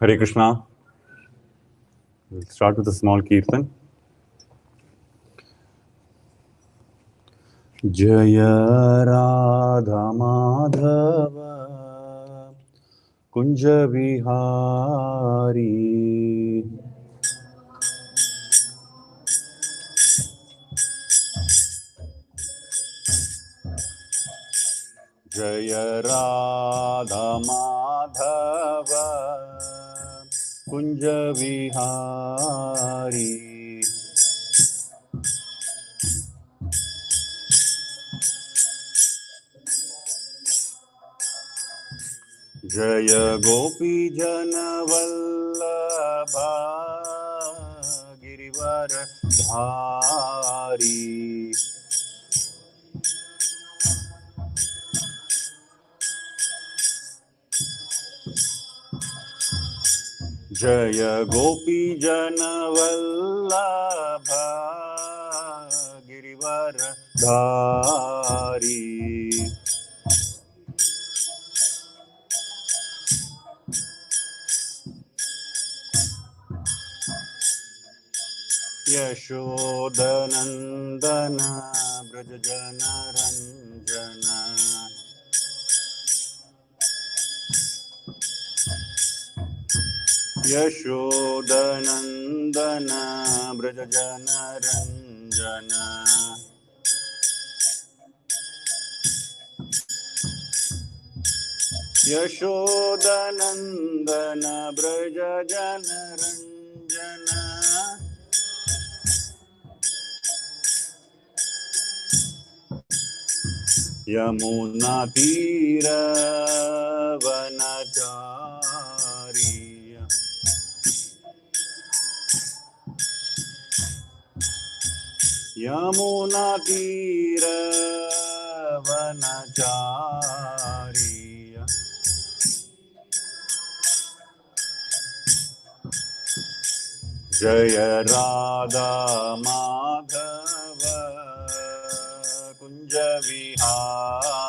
Hare Krishna. We'll start with a small kirtan. Jaya Radha Madhava Kunja Vihari Jaya Radha Madhava Kunja Vihari Jaya Gopi Jana Vallabha Girivara Dhari Jaya Gopi Jana Vallabha Girivara Dhari Yashodanandana Brajajana Ranjana Yashodanandana Brajajana Ranjana Yashodanandana Brajajana Ranjana Yamuna Tira Vanachari Yamuna Tira Vanachari Jaya Radha Madhava Kunja Vihari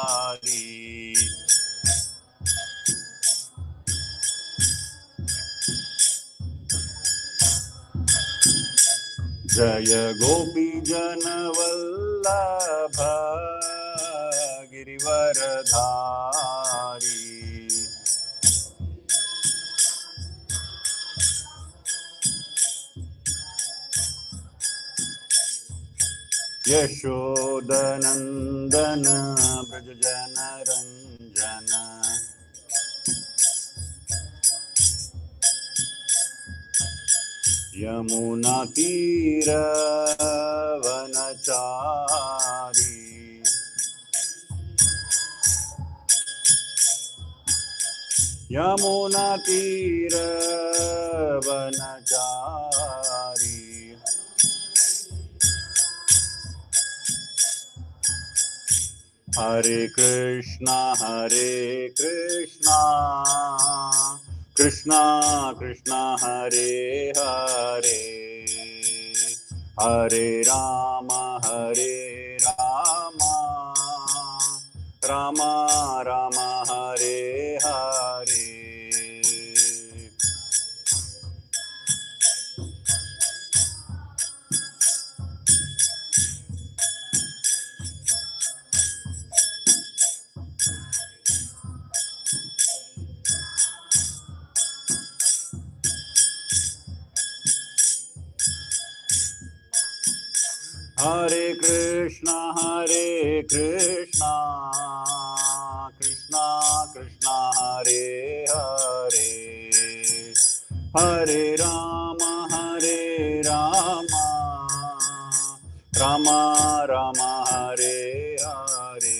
Jaya Gopi Jana Vallabha Girivara Dhari Yashodanandana Brajajana Ranjana Yamuna Tira Vanachari Yamuna Tira Vanachari Hare Krishna Krishna Krishna Hare Hare Hare Rama Rama Rama Hare Hare Hare Krishna Krishna Krishna Hare Hare Hare Rama Rama Rama Hare Hare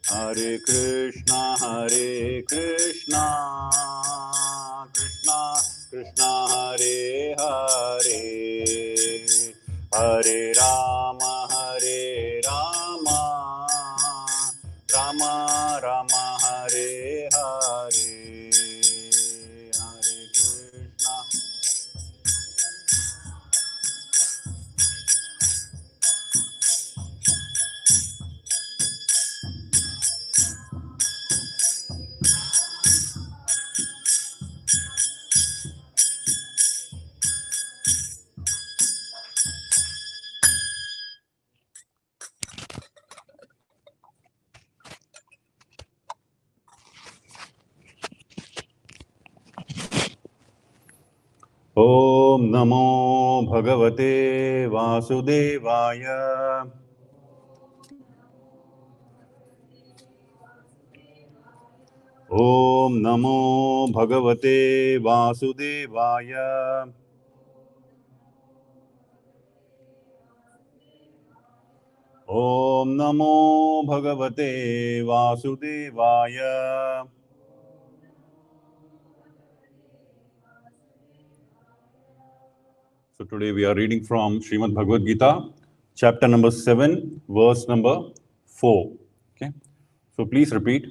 Hare Krishna Krishna Krishna Hare Hare Hare Rama Om Namo Bhagavate Vasudevaya. Om Namo Bhagavate Vasudevaya. Om Namo Bhagavate Vasudevaya. So today we are reading from Srimad Bhagavad Gita, chapter number 7, verse number 4. Okay. So please repeat.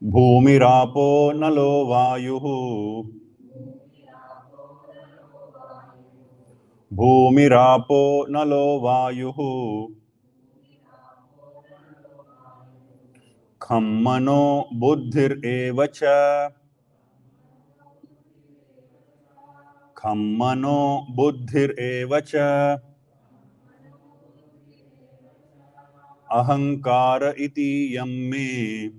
Bhumirapo nalo vayuhu. Bhumirapo nalo vayuhu. Khammano buddhir evacha. Khammano buddhir evacha. Ahankara iti yamme.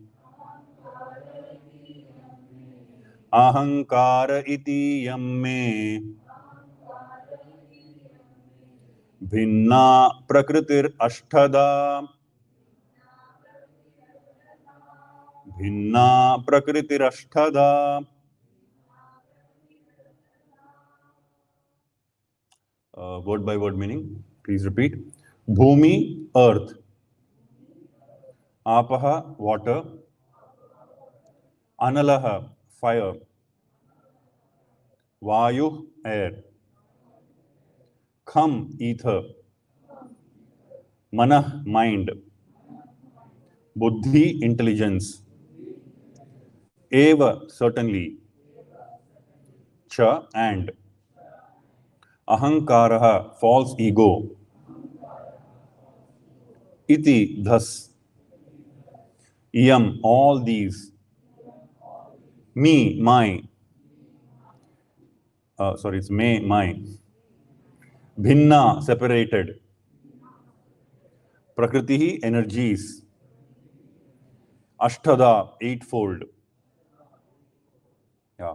Ahankara iti yamme. Bhinna prakritir ashtada. Bhinna prakritir ashtada. Word by word meaning. Please repeat. Bhumi, earth. Apaha, water. Analaha, fire. Vayu, air. Kham, ether. Manah, mind. Buddhi, intelligence. Eva, certainly. Cha, and. Ahankaraha, false ego. Iti, thus. Yam, all these. Me, my. It's may, my. Bhinna, separated. Prakriti, energies. Ashtada, eightfold. Yeah.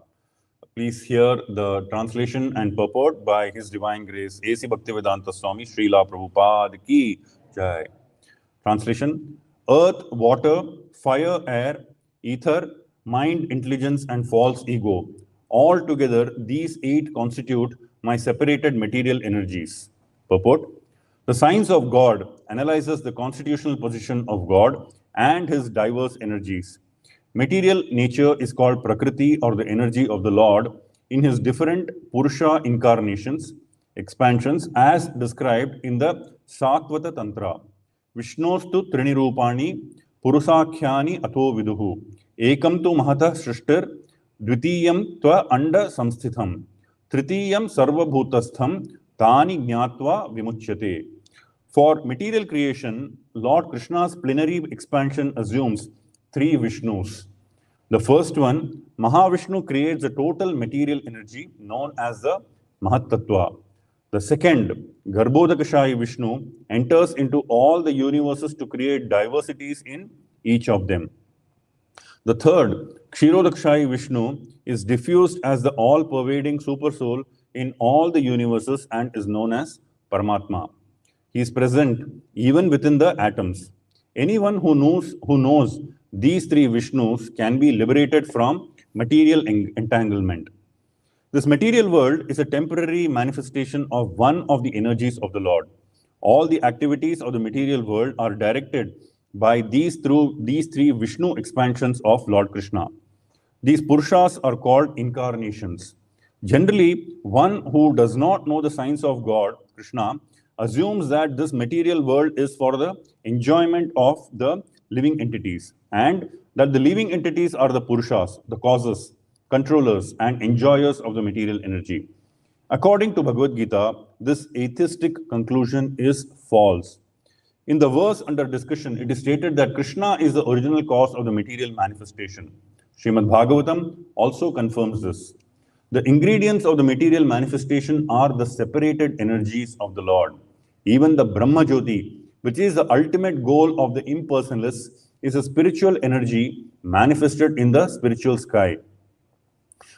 Please hear the translation and purport by His Divine Grace A.C. Bhaktivedanta Swami Srila Prabhupada Ki Jai. Translation: Earth, water, fire, air, ether, mind, intelligence, and false ego. All together, these 8 constitute my separated material energies. Purport: The science of God analyzes the constitutional position of God and His diverse energies. Material nature is called Prakriti, or the energy of the Lord, in His different Purusha incarnations, expansions, as described in the Satvata Tantra. Vishnostu Trinirupani Purusakhyani Atho Viduhu Ekam tu Mahatah Srishtir Dvitiyam Tva Anda Samsthitham Tritiyam Sarva Bhutastham Tani Jnatva Vimuchyate. For material creation, Lord Krishna's plenary expansion assumes 3 Vishnus. The first one, Mahavishnu, creates the total material energy known as the Mahatattva. The second, Garbhodakashayi Vishnu, enters into all the universes to create diversities in each of them. The third, Kshirodakashayi Vishnu, is diffused as the all-pervading supersoul in all the universes and is known as Paramatma. He is present even within the atoms. Anyone who knows these 3 Vishnus can be liberated from material entanglement. This material world is a temporary manifestation of one of the energies of the Lord. All the activities of the material world are directed by these 3 Vishnu expansions of Lord Krishna. These Purushas are called incarnations. Generally, one who does not know the science of God, Krishna, assumes that this material world is for the enjoyment of the living entities, and that the living entities are the Purushas, the causes, controllers, and enjoyers of the material energy. According to Bhagavad Gita, this atheistic conclusion is false. In the verse under discussion, it is stated that Krishna is the original cause of the material manifestation. Srimad Bhagavatam also confirms this. The ingredients of the material manifestation are the separated energies of the Lord. Even the Brahma Jyoti, which is the ultimate goal of the impersonalists, is a spiritual energy manifested in the spiritual sky.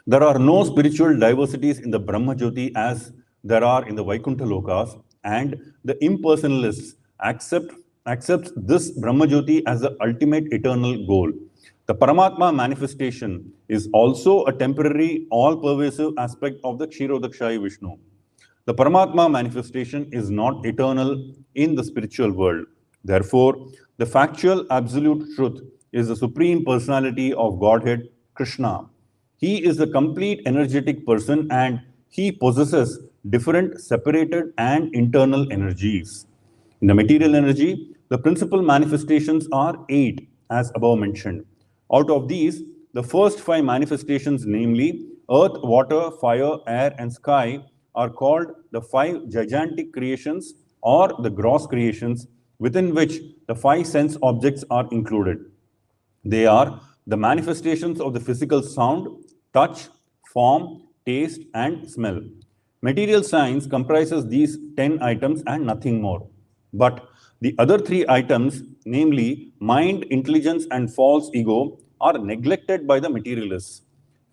There are no spiritual diversities in the Brahma Jyoti as there are in the Vaikuntha Lokas, and the impersonalists accept this Brahma Jyoti as the ultimate eternal goal. The Paramatma manifestation is also a temporary, all-pervasive aspect of the Kshirodakshai Vishnu. The Paramatma manifestation is not eternal in the spiritual world. Therefore, the factual absolute truth is the supreme personality of Godhead, Krishna. He is the complete energetic person and he possesses different separated and internal energies. In the material energy, the principal manifestations are 8, as above mentioned. Out of these, the first 5 manifestations, namely earth, water, fire, air, and sky, are called the 5 gigantic creations or the gross creations, within which the 5 sense objects are included. They are the manifestations of the physical sound, touch, form, taste, and smell. Material science comprises these 10 items and nothing more. But the other 3 items, namely mind, intelligence, and false ego, are neglected by the materialists.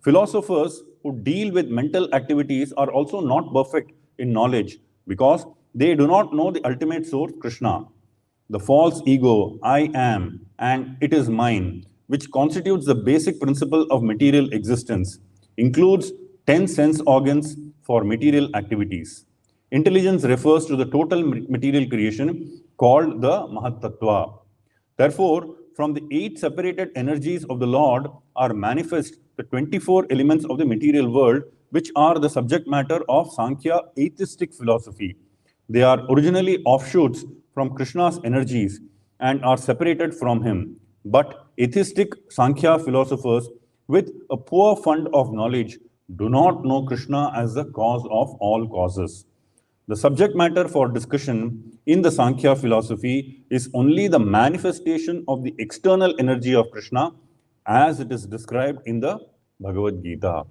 Philosophers who deal with mental activities are also not perfect in knowledge because they do not know the ultimate source, Krishna. The false ego, I am, and it is mine, which constitutes the basic principle of material existence, includes 10 sense organs for material activities. Intelligence refers to the total material creation called the Mahatattva. Therefore, from the 8 separated energies of the Lord are manifest the 24 elements of the material world, which are the subject matter of Sankhya atheistic philosophy. They are originally offshoots from Krishna's energies and are separated from him. But atheistic Sankhya philosophers with a poor fund of knowledge do not know Krishna as the cause of all causes. The subject matter for discussion in the Sankhya philosophy is only the manifestation of the external energy of Krishna as it is described in the Bhagavad Gita.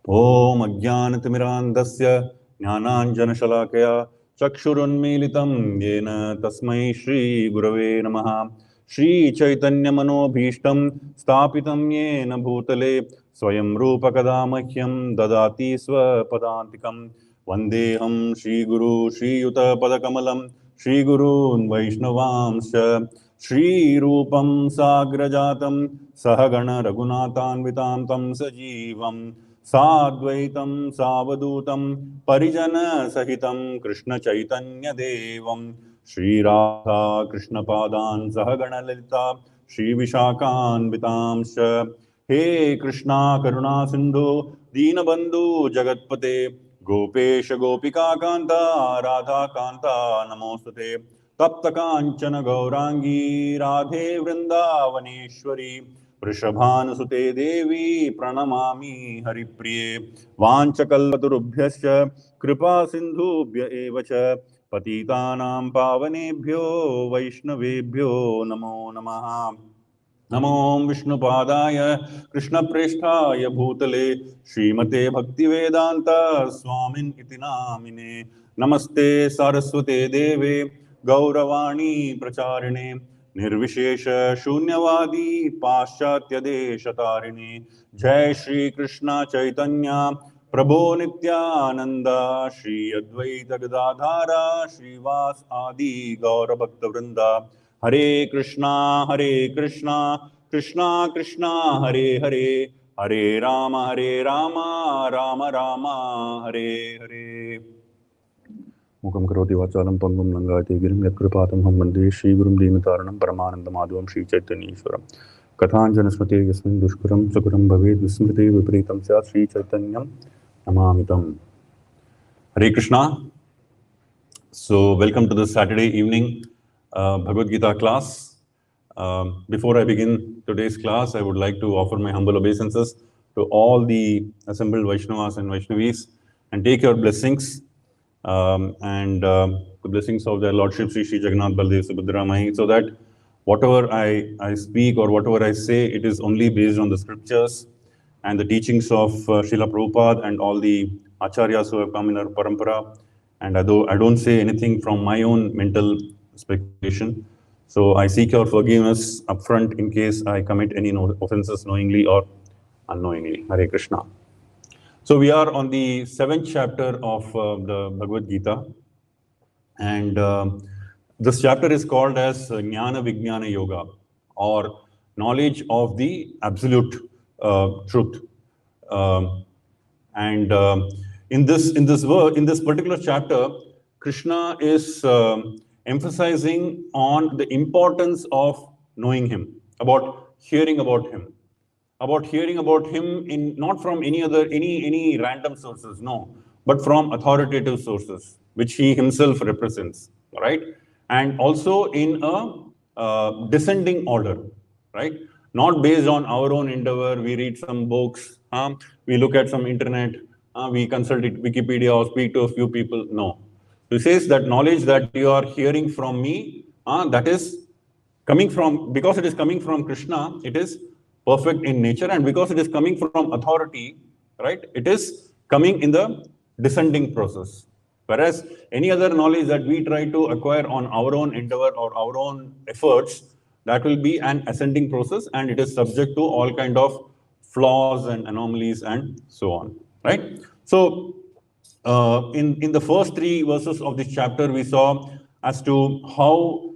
Om Ajnanatimirandasya Jnananjanashalakaya Chakshurunmilitam Yena Tasmai Shri Gurave Namaha Shri Chaitanya Manobhishtam Stapitam Yena Bhutale Swayam Rupa Kadamahyam Dadati Swapadantikam Vandeham Shri Guru Shri Yuta Padakamalam Shri Gurun Vaishnavamscha Shri Rupam Sagrajatam Sahagana Raghunathanvitam Tam Sajivam Sadvaitam Savadutam Parijana Sahitam Krishna Chaitanya Devam Shri Radha Krishna Padan Sahagana Lalita Shri Vishakan Vitamsha He Krishna Karuna Sindhu Deenabandhu Jagatpate Gopesha Gopika Kanta Radha Kanta Namostate Tapta Kanchana Gaurangi Radhe Vrindavaneshwari Vrishabhanusute Devi Pranamami Haripriye Vanchakalpaturubhyascha Kripa Sindhubhya Evacha Patitanam Pavanebhyo Vaishnavebhyo Namo Namaha Namo Vishnu Padaya Krishna Presthaya Bhutale Srimate Bhaktivedanta Swamin iti namine Namaste Saraswate Deve Gauravani Pracharine Nirvishesha Shunyavadi Paschatya Deshatarine Jai Shri Krishna Chaitanya Prabhu Nityananda Shri Advaita Gadadhara Srivas Adi Gaura Bhakta Vrinda Hare Krishna Krishna Krishna Hare Hare Hare Rama Rama Rama Hare Hare Mukam karoti vachalam pangam langayate girim yatkripatam ham vande Shri Gurum Deenataranam Paramananda Madhavam Shri Chaitanyeshwaram Kathanjana smrite yasmin dushkaram sukaram bhaved vismrite vipritam syat Shri Chaitanyam namamitam. Hare Krishna. So welcome to this Saturday evening Bhagavad Gita class. Before I begin today's class, I would like to offer my humble obeisances to all the assembled Vaishnavas and Vaishnavis and take your blessings and the blessings of their Lordship Sri Jagannath Baldev Subhadra Mahi, so that whatever I speak or whatever I say, it is only based on the scriptures and the teachings of Srila Prabhupada and all the acharyas who have come in our parampara. And I don't say anything from my own mental speculation. So I seek your forgiveness upfront in case I commit any offenses knowingly or unknowingly. Hare Krishna. So we are on the 7th chapter of the Bhagavad Gita, and this chapter is called as Jnana Vijnana Yoga, or knowledge of the absolute truth. And in this particular chapter, Krishna is emphasizing on the importance of knowing him, about hearing about him in not from any random sources, no, but from authoritative sources which he himself represents, right? And also in a descending order, right? Not based on our own endeavor. We read some books, we look at some internet, we consult Wikipedia or speak to a few people. No, he says that knowledge that you are hearing from me, that is coming from, because it is coming from Krishna, it is perfect in nature, and because it is coming from authority, right, it is coming in the descending process. Whereas any other knowledge that we try to acquire on our own endeavor or our own efforts, that will be an ascending process, and it is subject to all kind of flaws and anomalies and so on, right? So in the first three verses of this chapter, we saw as to how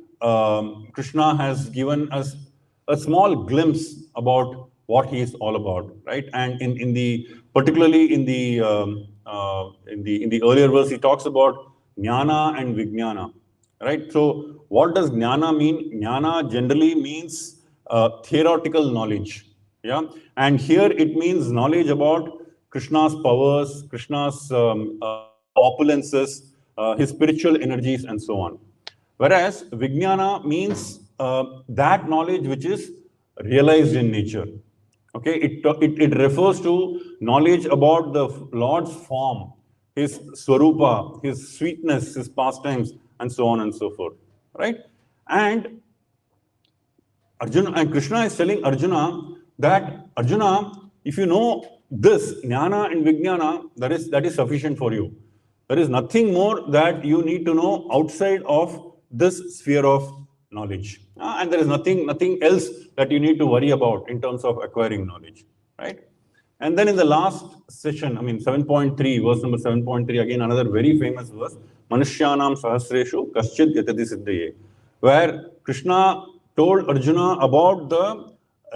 Krishna has given us a small glimpse about what he is all about, right? And in the particularly in the earlier verse, he talks about jnana and vijnana, right? So what does jnana mean? Jnana generally means theoretical knowledge, yeah, and here it means knowledge about Krishna's powers, Krishna's opulences, his spiritual energies, and so on. Whereas Vijnana means that knowledge which is realized in nature. Okay, it refers to knowledge about the Lord's form, his swarupa, his sweetness, his pastimes, and so on and so forth. Right? And Arjuna and Krishna is telling Arjuna that Arjuna, if you know this jnana and vijnana, that is sufficient for you. There is nothing more that you need to know outside of this sphere of knowledge, and there is nothing else that you need to worry about in terms of acquiring knowledge, right? And then in the last session, I mean 7.3, verse number 7.3, again another very famous verse, Manushyanam Sahasreshu Kaschid Yatati Siddhaye, where Krishna told Arjuna about the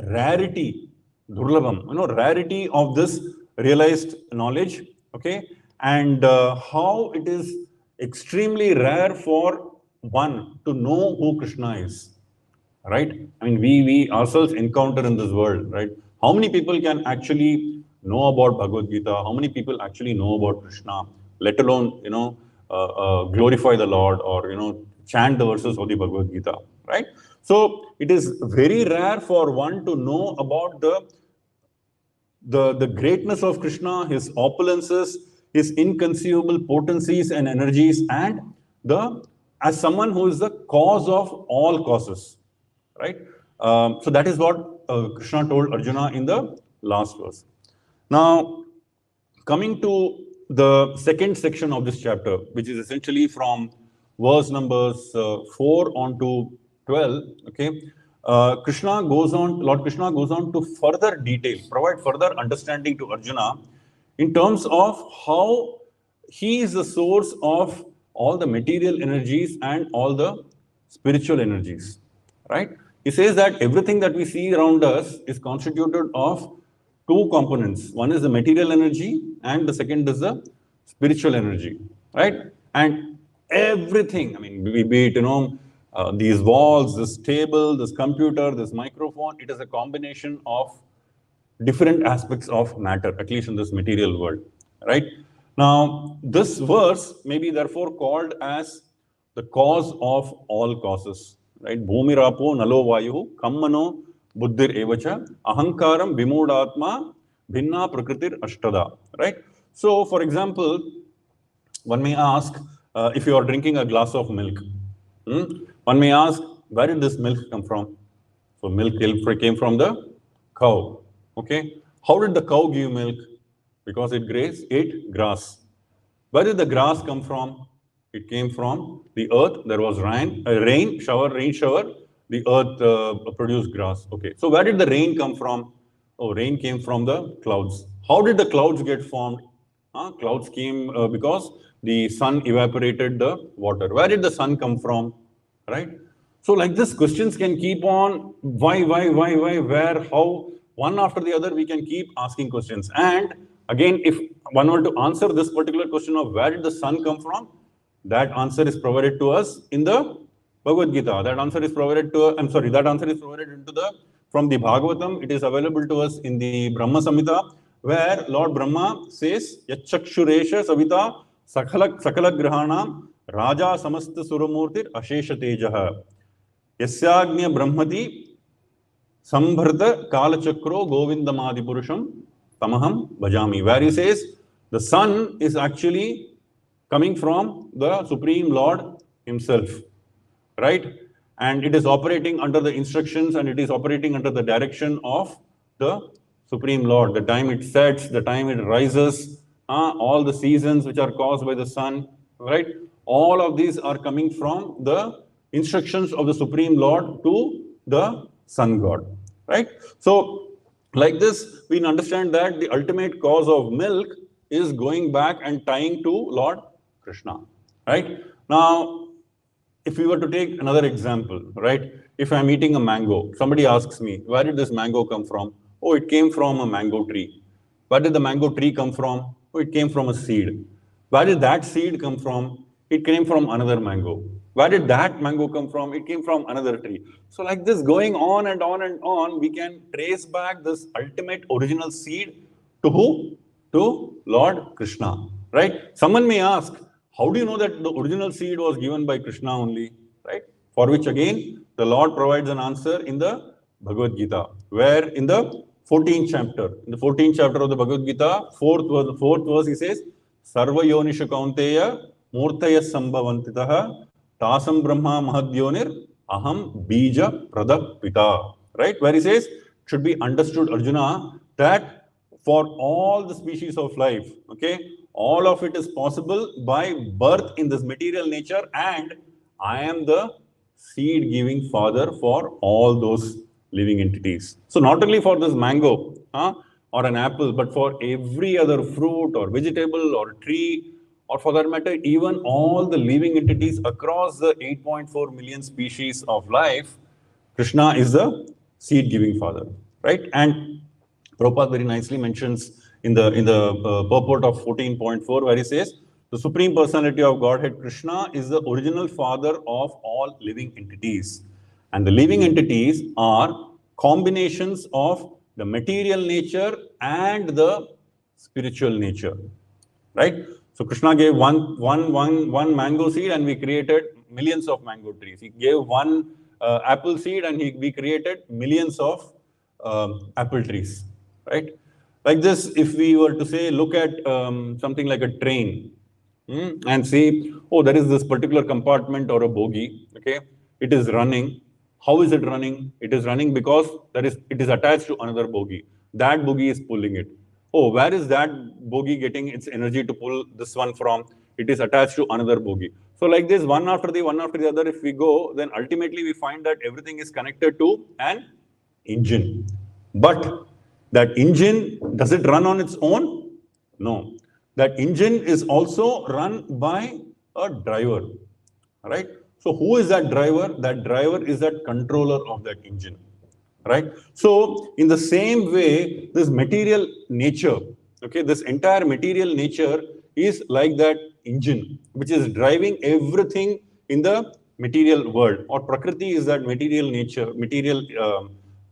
rarity, Durlabham, rarity of this realized knowledge, okay, and how it is extremely rare for one to know who Krishna is, right? I mean, we ourselves encounter in this world, right? How many people can actually know about Bhagavad Gita? How many people actually know about Krishna, let alone, glorify the Lord or, chant the verses of the Bhagavad Gita, right? So it is very rare for one to know about the greatness of Krishna, his opulences, his inconceivable potencies and energies, and as someone who is the cause of all causes, right? So that is what Krishna told Arjuna in the last verse. Now, coming to the second section of this chapter, which is essentially from verse numbers 4 on to 12, okay, Lord Krishna goes on to further detail, provide further understanding to Arjuna in terms of how he is the source of all the material energies and all the spiritual energies, right? He says that everything that we see around us is constituted of two components. One is the material energy, and the second is the spiritual energy, right? And everything, I mean, be it, these walls, this table, this computer, this microphone, it is a combination of different aspects of matter, at least in this material world, right? Now, this verse may be therefore called as the cause of all causes, right? Bhumirapo nalo vayu kammano buddhir evacha ahankaram vimudatma bhinna prakritir ashtada, right? So, for example, one may ask, if you are drinking a glass of milk, one may ask, where did this milk come from? So milk came from the cow. Okay. How did the cow give milk? Because it ate grass. Where did the grass come from? It came from the earth. There was rain shower. The earth produced grass. Okay. So where did the rain come from? Oh, rain came from the clouds. How did the clouds get formed? Clouds came because the sun evaporated the water. Where did the sun come from? Right? So like this, questions can keep on why, where, how, one after the other, we can keep asking questions. And again, if one were to answer this particular question of where did the sun come from, that answer is provided to us in the Bhagavad Gita. That answer is provided to, I'm sorry, that answer is provided into the, from the Bhagavatam. It is available to us in the Brahma Samhita, where Lord Brahma says, Yachakshuresha Savita Sakala Grahanam Raja Samasta Suramurtir Ashesha Tejaha. Yasyagnya Brahmati Sambharta Kalachakro Govindamadi Purusham Tamaham Bhajami. Where he says, the sun is actually coming from the Supreme Lord himself, right? And it is operating under the instructions and it is operating under the direction of the Supreme Lord. The time it sets, the time it rises, all the seasons which are caused by the sun, right? All of these are coming from the instructions of the Supreme Lord to the sun god, right? So, like this, we understand that the ultimate cause of milk is going back and tying to Lord Krishna, right? Now, if we were to take another example, right? If I'm eating a mango, somebody asks me, where did this mango come from? Oh, it came from a mango tree. Where did the mango tree come from? Oh, it came from a seed. Where did that seed come from? It came from another mango. Where did that mango come from? It came from another tree. So like this, going on and on and on, we can trace back this ultimate original seed to who? To Lord Krishna, right? Someone may ask, how do you know that the original seed was given by Krishna only, right? For which again, the Lord provides an answer in the Bhagavad Gita, where in the 14th chapter, of the Bhagavad Gita, fourth verse, he says, Sarva Yonisha Kaunteya Murtaya Sambhavantitaha Tasam Brahma Mahadyonir Aham Bija Pradak Pita, right? Where he says, it should be understood, Arjuna, that for all the species of life, okay, all of it is possible by birth in this material nature, and I am the seed giving father for all those living entities. So not only for this mango or an apple, but for every other fruit or vegetable or tree, or for that matter, even all the living entities across the 8.4 million species of life, Krishna is the seed giving father, right? And Prabhupada very nicely mentions in the purport of 14.4, where he says, the Supreme Personality of Godhead, Krishna, is the original father of all living entities. And the living entities are combinations of the material nature and the spiritual nature, right? So Krishna gave one mango seed and we created millions of mango trees. He gave one apple seed and we created millions of apple trees, right? Like this, if we were to say, look at something like a train and say, oh, there is this particular compartment or a bogie, okay? It is running. How is it running? It is running because it is attached to another bogie. That bogie is pulling it. Oh, where is that bogie getting its energy to pull this one from? It is attached to another bogie. So like this, one after the other, if we go, then ultimately we find that everything is connected to an engine. But that engine, does it run on its own? No. That engine is also run by a driver, right? So who is that driver? That driver is that controller of that engine, right? So in the same way, this material nature, okay, this entire material nature is like that engine, which is driving everything in the material world. Or Prakriti is that material nature,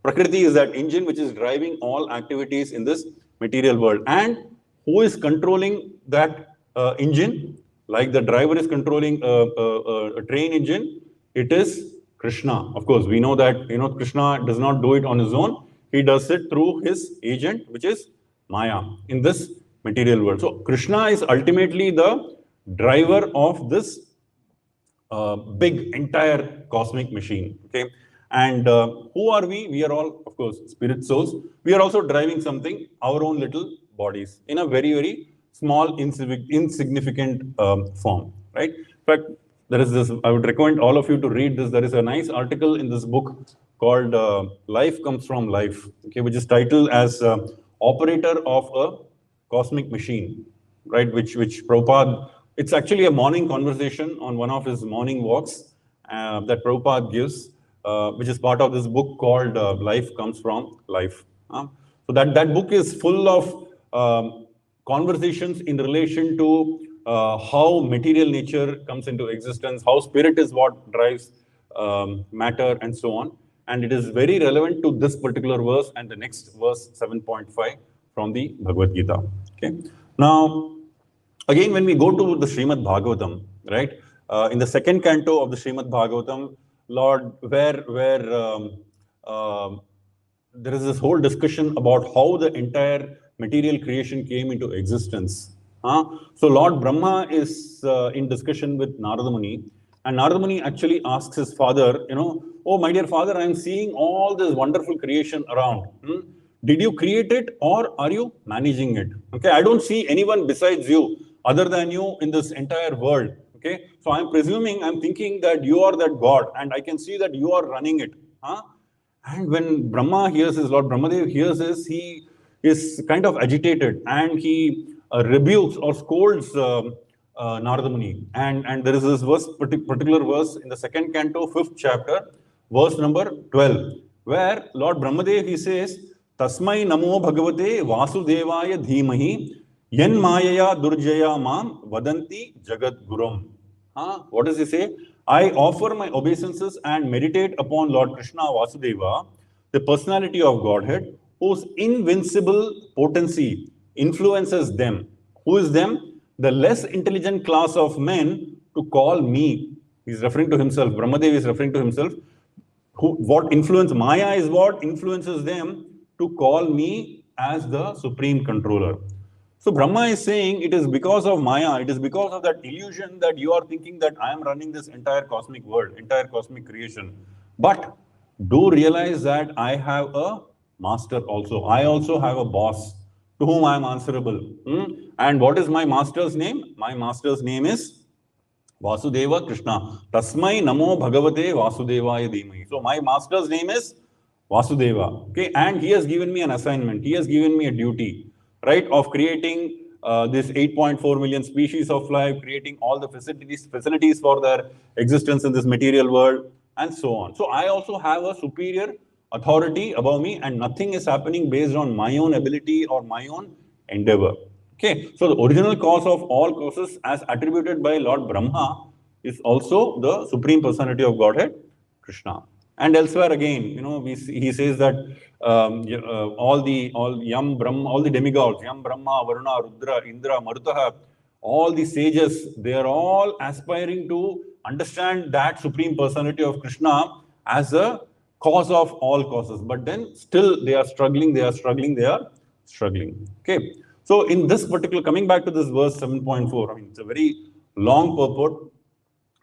Prakriti is that engine which is driving all activities in this material world. And who is controlling that engine? Like the driver is controlling a train engine, it is Krishna. Of course, we know that Krishna does not do it on his own. He does it through his agent, which is Maya, in this material world. So Krishna is ultimately the driver of this big entire cosmic machine. Okay, and who are we? We are all, of course, spirit souls. We are also driving something, our own little bodies, in a very small, insignificant form, right? In fact, there is this, I would recommend all of you to read this. There is a nice article in this book called Life Comes From Life, okay, which is titled as Operator of a Cosmic Machine, right, which Prabhupada, it's actually a morning conversation on one of his morning walks that Prabhupada gives, which is part of this book called Life Comes From Life. So that book is full of conversations in relation to how material nature comes into existence, how spirit is what drives matter, and so on. And it is very relevant to this particular verse and the next verse 7.5 from the Bhagavad Gita. Okay. Now, again, when we go to the Srimad Bhagavatam, right, in the second canto of the Srimad Bhagavatam, Lord, where there is this whole discussion about how the entire material creation came into existence. So Lord Brahma is in discussion with Narada Muni, and Narada Muni actually asks his father, oh my dear father, I am seeing all this wonderful creation around. Did you create it or are you managing it? Okay, I don't see anyone besides you, other than you in this entire world. Okay, so I'm thinking that you are that God, and I can see that you are running it. And when Brahma hears this, Lord Brahmadev hears this, he is kind of agitated and he rebukes or scolds Narada Muni. And there is this particular verse in the second canto, 5th chapter, verse number 12, where Lord Brahmadev, he says, Tasmai namo bhagavate vasudevaya dhimahi yen mayaya durjaya mam vadanti jagat gurum. What does he say? I offer my obeisances and meditate upon Lord Krishna Vasudeva, the personality of Godhead, whose invincible potency influences them. Who is them? The less intelligent class of men to call me. He's referring to himself. Brahmadev is referring to himself. What influence Maya is what influences them to call me as the supreme controller. So Brahma is saying it is because of Maya, it is because of that illusion that you are thinking that I am running this entire cosmic world, entire cosmic creation. But do realize that I have a master also. I also have a boss to whom I am answerable. And what is my master's name? My master's name is Vasudeva Krishna. Tasmai namo bhagavate vasudevaya dhimai. So my master's name is Vasudeva. Okay, and he has given me an assignment. He has given me a duty, right, of creating this 8.4 million species of life, creating all the facilities for their existence in this material world, and so on. So I also have a superior authority above me, and nothing is happening based on my own ability or my own endeavor. Okay, so the original cause of all causes, as attributed by Lord Brahma, is also the Supreme Personality of Godhead, Krishna. And elsewhere again, he says that all the demigods, Yam, Brahma, Varuna, Rudra, Indra, Marutaha, all the sages, they are all aspiring to understand that Supreme Personality of Krishna as a cause of all causes. But then still they are struggling. Okay. So in this particular, coming back to this verse 7.4, I mean, it's a very long purport,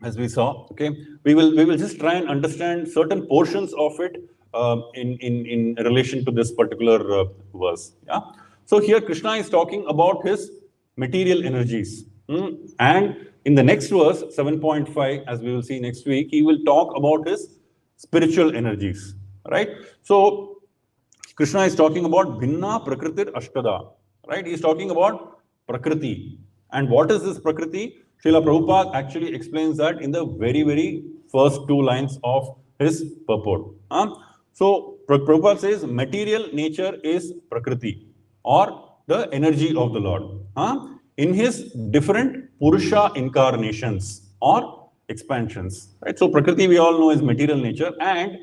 as we saw. Okay, we will just try and understand certain portions of it in relation to this particular verse. Yeah. So here Krishna is talking about his material energies, and in the next verse 7.5, as we will see next week, he will talk about his spiritual energies. Right. So Krishna is talking about Bhinna Prakritir Ashtada. Right? He's talking about Prakriti. And what is this Prakriti? Srila Prabhupada actually explains that in the very, very first 2 lines of his purport. So Prabhupada says material nature is Prakriti, or the energy of the Lord, in his different Purusha incarnations or expansions. Right? So Prakriti, we all know, is material nature, and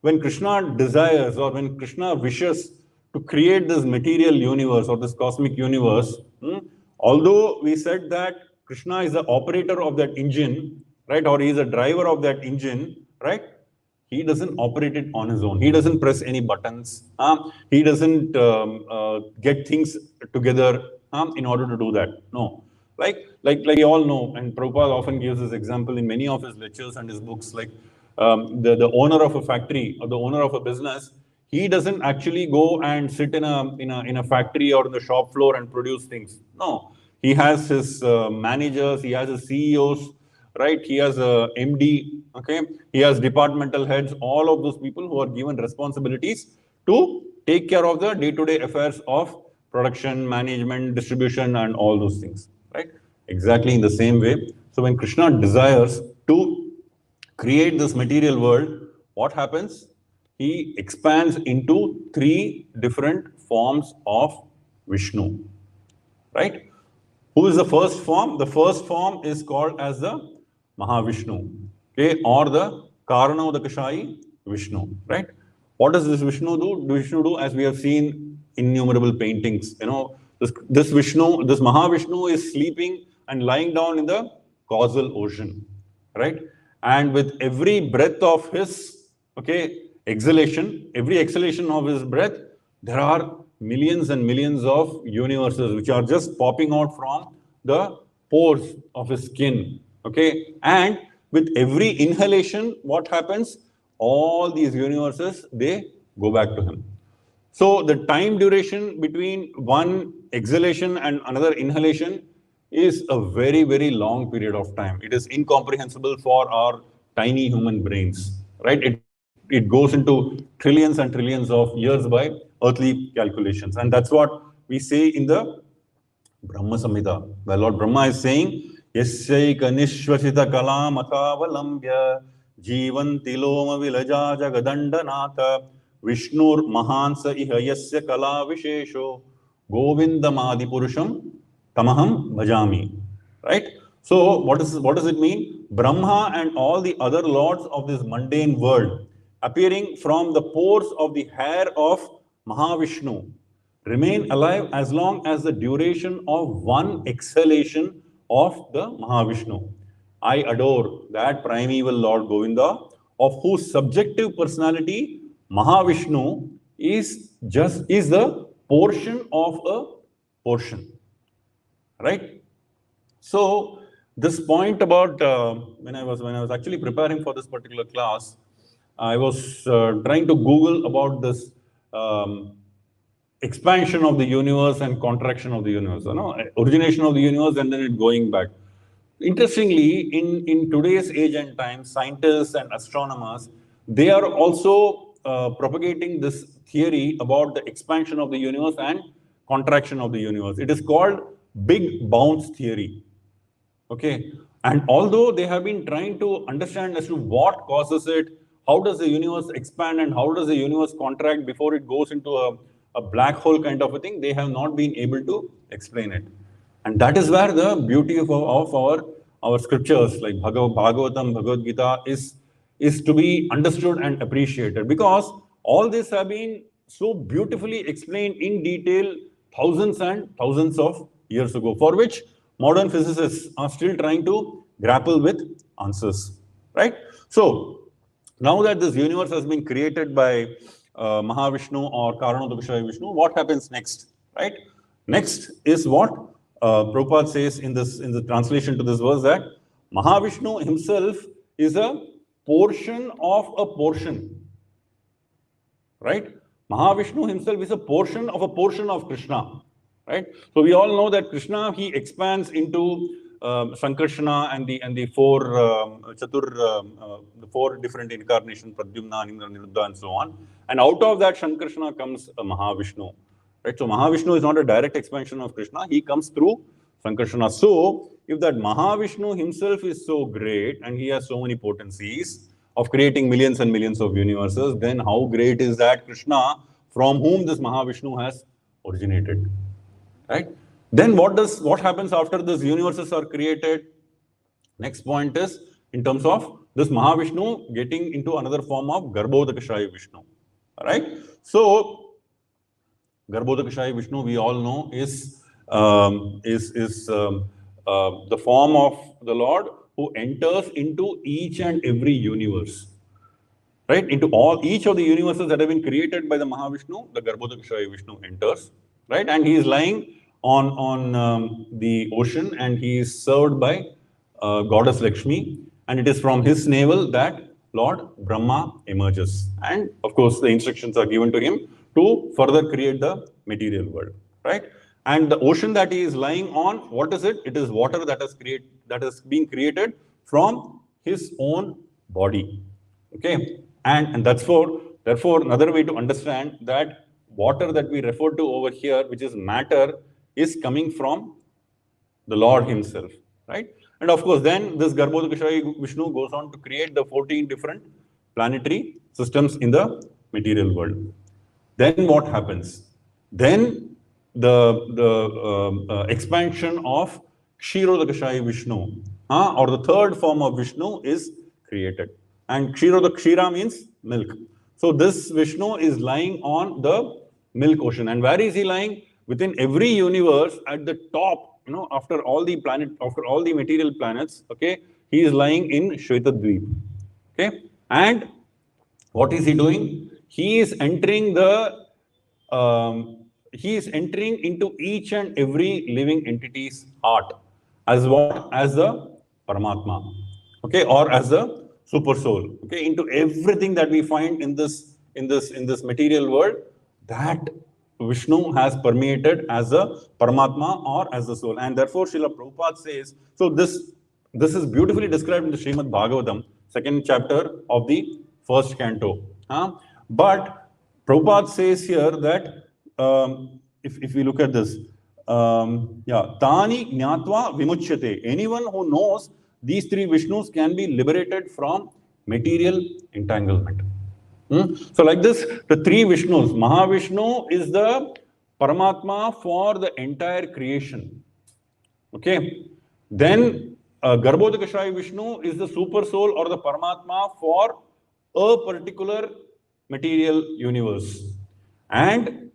when Krishna desires or when Krishna wishes to create this material universe or this cosmic universe, although we said that Krishna is the operator of that engine, right, or he is a driver of that engine, right, he doesn't operate it on his own. He doesn't press any buttons. He doesn't get things together in order to do that. No. Like you all know, and Prabhupada often gives this example in many of his lectures and his books, like the owner of a factory or the owner of a business, he doesn't actually go and sit in a factory or in the shop floor and produce things. No, he has his managers, he has his CEOs, right? He has a MD, okay? He has departmental heads, all of those people who are given responsibilities to take care of the day-to-day affairs of production, management, distribution, and all those things, right? Exactly in the same way. So when Krishna desires to create this material world, what happens? He expands into three different forms of Vishnu, right? Who is the first form? The first form is called as the Mahavishnu, okay, or the Karanodakashayi Vishnu, right? What does this Vishnu do? Vishnu do, as we have seen innumerable paintings, this Vishnu, this Mahavishnu is sleeping and lying down in the causal ocean, right? And with every breath of his, okay, exhalation, every exhalation of his breath, there are millions and millions of universes which are just popping out from the pores of his skin, okay? And with every inhalation, what happens? All these universes, they go back to him. So the time duration between one exhalation and another inhalation is a very, very long period of time. It is incomprehensible for our tiny human brains, right? It goes into trillions and trillions of years by earthly calculations. And that's what we say in the Brahma Samhita. The Lord Brahma is saying, Yasyaika nishvasita kalamathavalambya jivanti loma vilaja jagadandanatha Vishnur mahansa iha yasya kala vishesho govindamadi purusham tamaham bhajami. Right? So what does it mean? Brahma and all the other lords of this mundane world appearing from the pores of the hair of Mahavishnu remain alive as long as the duration of one exhalation of the Mahavishnu. I adore that primeval Lord Govinda, of whose subjective personality Mahavishnu is the portion of a portion, right? So this point about when I was actually preparing for this particular class, I was trying to Google about this expansion of the universe and contraction of the universe, origination of the universe and then it going back. Interestingly, in today's age and time, scientists and astronomers, they are also propagating this theory about the expansion of the universe and contraction of the universe. It is called Big Bounce theory. Okay, and although they have been trying to understand as to what causes it, how does the universe expand and how does the universe contract before it goes into a black hole kind of a thing, they have not been able to explain it. And that is where the beauty of our scriptures like Bhagavatam, Bhagavad Gita is to be understood and appreciated, because all this have been so beautifully explained in detail thousands and thousands of years ago, for which modern physicists are still trying to grapple with answers, right? So now that this universe has been created by Mahavishnu or Karanodakashayi Vishnu, what happens next, right? Next is what Prabhupada says in the translation to this verse, that Mahavishnu himself is a portion of a portion, right? Mahavishnu himself is a portion of Krishna, right? So we all know that Krishna, he expands into Sankarsana and the four the four different incarnations, Pradyumna, Niruddha, and so on. And out of that Sankarsana comes Mahavishnu. Right? So Mahavishnu is not a direct expansion of Krishna, he comes through Sankarsana. So if that Mahavishnu himself is so great and he has so many potencies of creating millions and millions of universes, then how great is that Krishna from whom this Mahavishnu has originated? Right? Then what happens after these universes are created? Next point is in terms of this Mahavishnu getting into another form of Garbhodakashayi Vishnu. Right? So Garbhodakashayi Vishnu, we all know, is the form of the Lord who enters into each and every universe, right? Into each of the universes that have been created by the Mahavishnu, the Garbhodakashayi Vishnu enters, right? And he is lying on the ocean and he is served by goddess Lakshmi, and it is from his navel that Lord Brahma emerges. And of course, the instructions are given to him to further create the material world, right? And the ocean that he is lying on, what is it? It is water that has been created from his own body. Okay, and therefore another way to understand that water that we refer to over here, which is matter, is coming from the Lord himself, right? And of course, then this Garbhodakashayi Vishnu goes on to create the 14 different planetary systems in the material world. Then what happens? Then the expansion of Kshirodakashayi Vishnu, or the third form of Vishnu, is created. And Kshira means milk. So this Vishnu is lying on the milk ocean. And where is he lying? Within every universe, at the top, after all the material planets, okay, he is lying in Shvetadweep. Okay, and what is he doing? He is entering into each and every living entity's heart as what? As the Paramatma, okay, or as the super soul, okay, into everything that we find in this material world, that Vishnu has permeated as a Paramatma or as the soul. And therefore, Srila Prabhupada says, so this is beautifully described in the Srimad Bhagavatam, 2nd chapter of the 1st canto. But Prabhupada says here that, if we look at this, Tani Jnatva Vimuchyate. Anyone who knows these three Vishnus can be liberated from material entanglement. So like this, the three Vishnus, Mahavishnu is the Paramatma for the entire creation. Okay. Then Garbhodakashayi Vishnu is the super soul or the Paramatma for a particular material universe. And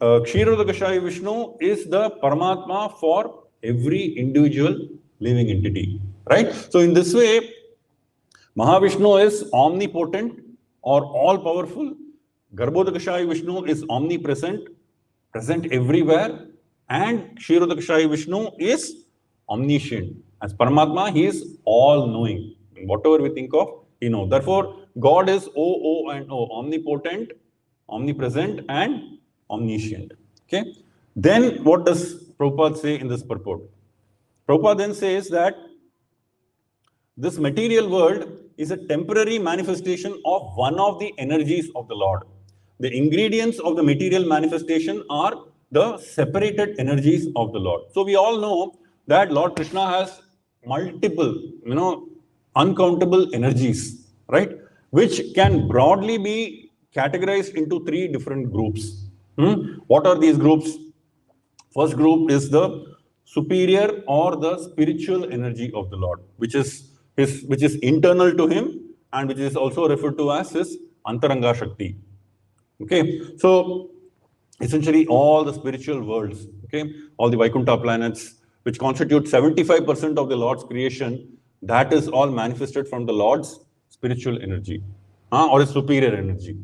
Kshirodakashayi Vishnu is the Paramatma for every individual living entity. Right? So in this way, Mahavishnu is omnipotent or all-powerful. Garbhodakashayi Vishnu is omnipresent, present everywhere. And Kshirodakashayi Vishnu is omniscient. As Paramatma, he is all-knowing. Whatever we think of, he knows. Therefore, God is O, and O, omnipotent, omnipresent, and omniscient. Okay. Then what does Prabhupada say in this purport? Prabhupada then says that this material world is a temporary manifestation of one of the energies of the Lord. The ingredients of the material manifestation are the separated energies of the Lord. So we all know that Lord Krishna has multiple, uncountable energies, right? Which can broadly be categorized into three different groups. What are these groups? First group is the superior or the spiritual energy of the Lord, which is internal to him and which is also referred to as his Antaranga Shakti. Okay, so essentially all the spiritual worlds, okay, all the Vaikuntha planets, which constitute 75% of the Lord's creation, that is all manifested from the Lord's spiritual energy or his superior energy.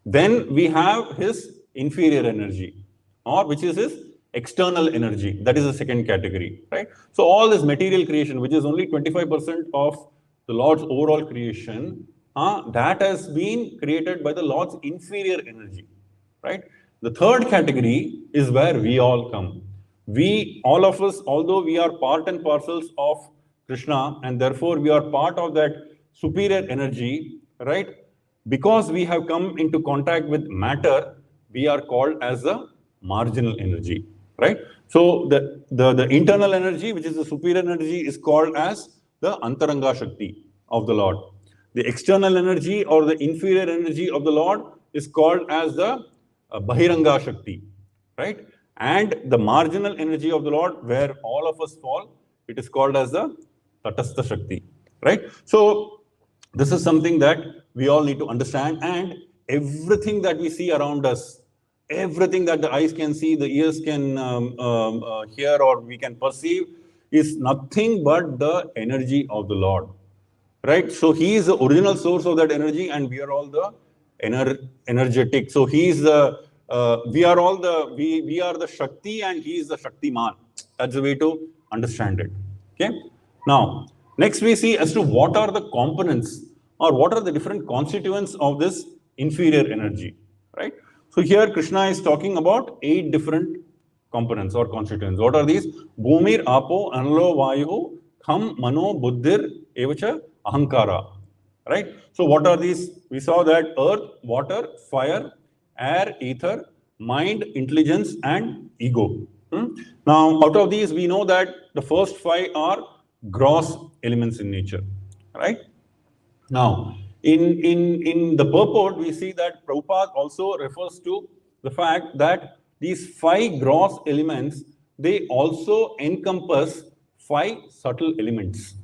Then we have his inferior energy, or which is his external energy. That is the second category, right? So all this material creation, which is only 25% of the Lord's overall creation, that has been created by the Lord's inferior energy, right? The third category is where we all come. We, all of us, although we are part and parcels of Krishna, and therefore we are part of that superior energy, right? Because we have come into contact with matter, we are called as a marginal energy, right? So the internal energy, which is the superior energy, is called as the Antaranga Shakti of the Lord. The external energy or the inferior energy of the Lord is called as the Bahiranga Shakti, right? And the marginal energy of the Lord, where all of us fall, it is called as the Tatastha Shakti, right? So this is something that we all need to understand, and everything that we see around us, everything that the eyes can see, the ears can hear, or we can perceive, is nothing but the energy of the Lord, right? So he is the original source of that energy, and we are all the energetic. So he is the we are the Shakti, and he is the Shaktiman. That's the way to understand it. Okay. Now, next we see as to what are the components or what are the different constituents of this inferior energy, right? So here Krishna is talking about 8 different components or constituents. What are these? Bhumir, Apo, Anlo, Vayu, Kham, Mano, Buddhir, evacha ahankara. Right? So what are these? We saw that earth, water, fire, air, ether, mind, intelligence, and ego. Now, out of these, we know that the first five are gross elements in nature. Right? Now, in the purport, we see that Prabhupada also refers to the fact that these five gross elements, they also encompass five subtle elements.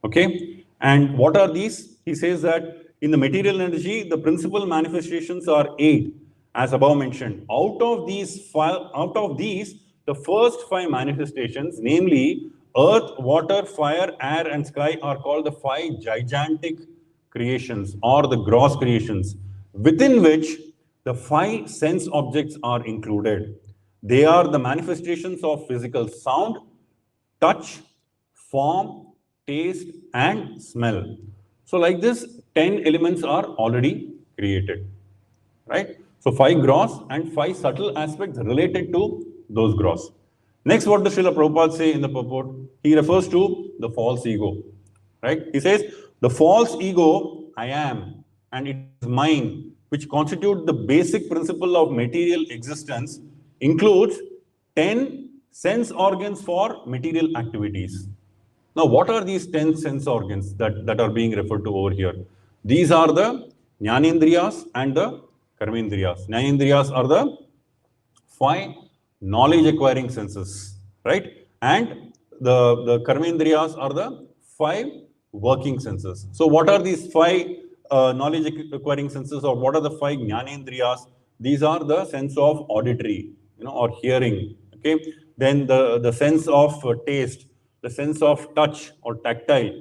Okay? And what are these? He says that in the material energy, the principal manifestations are eight, as above mentioned. Out of these, the first five manifestations, namely earth, water, fire, air, and sky, are called the five gigantic creations or the gross creations, within which the five sense objects are included. They are the manifestations of physical sound, touch, form, taste, and smell. So, like this, 10 elements are already created, right? So, five gross and five subtle aspects related to those gross. Next, what does Srila Prabhupada say in the purport? He refers to the false ego, right? He says, the false ego, I am, and it is mine, which constitute the basic principle of material existence, includes 10 sense organs for material activities. Now, what are these 10 sense organs that are being referred to over here? These are the Jnanendriyas and the Karmendriyas. Jnanendriyas are the five knowledge acquiring senses, right? And the Karmendriyas are the five working senses. So, what are these five knowledge acquiring senses, or what are the five Jnanendriyas? These are the sense of auditory, or hearing, okay? Then the sense of taste, the sense of touch or tactile,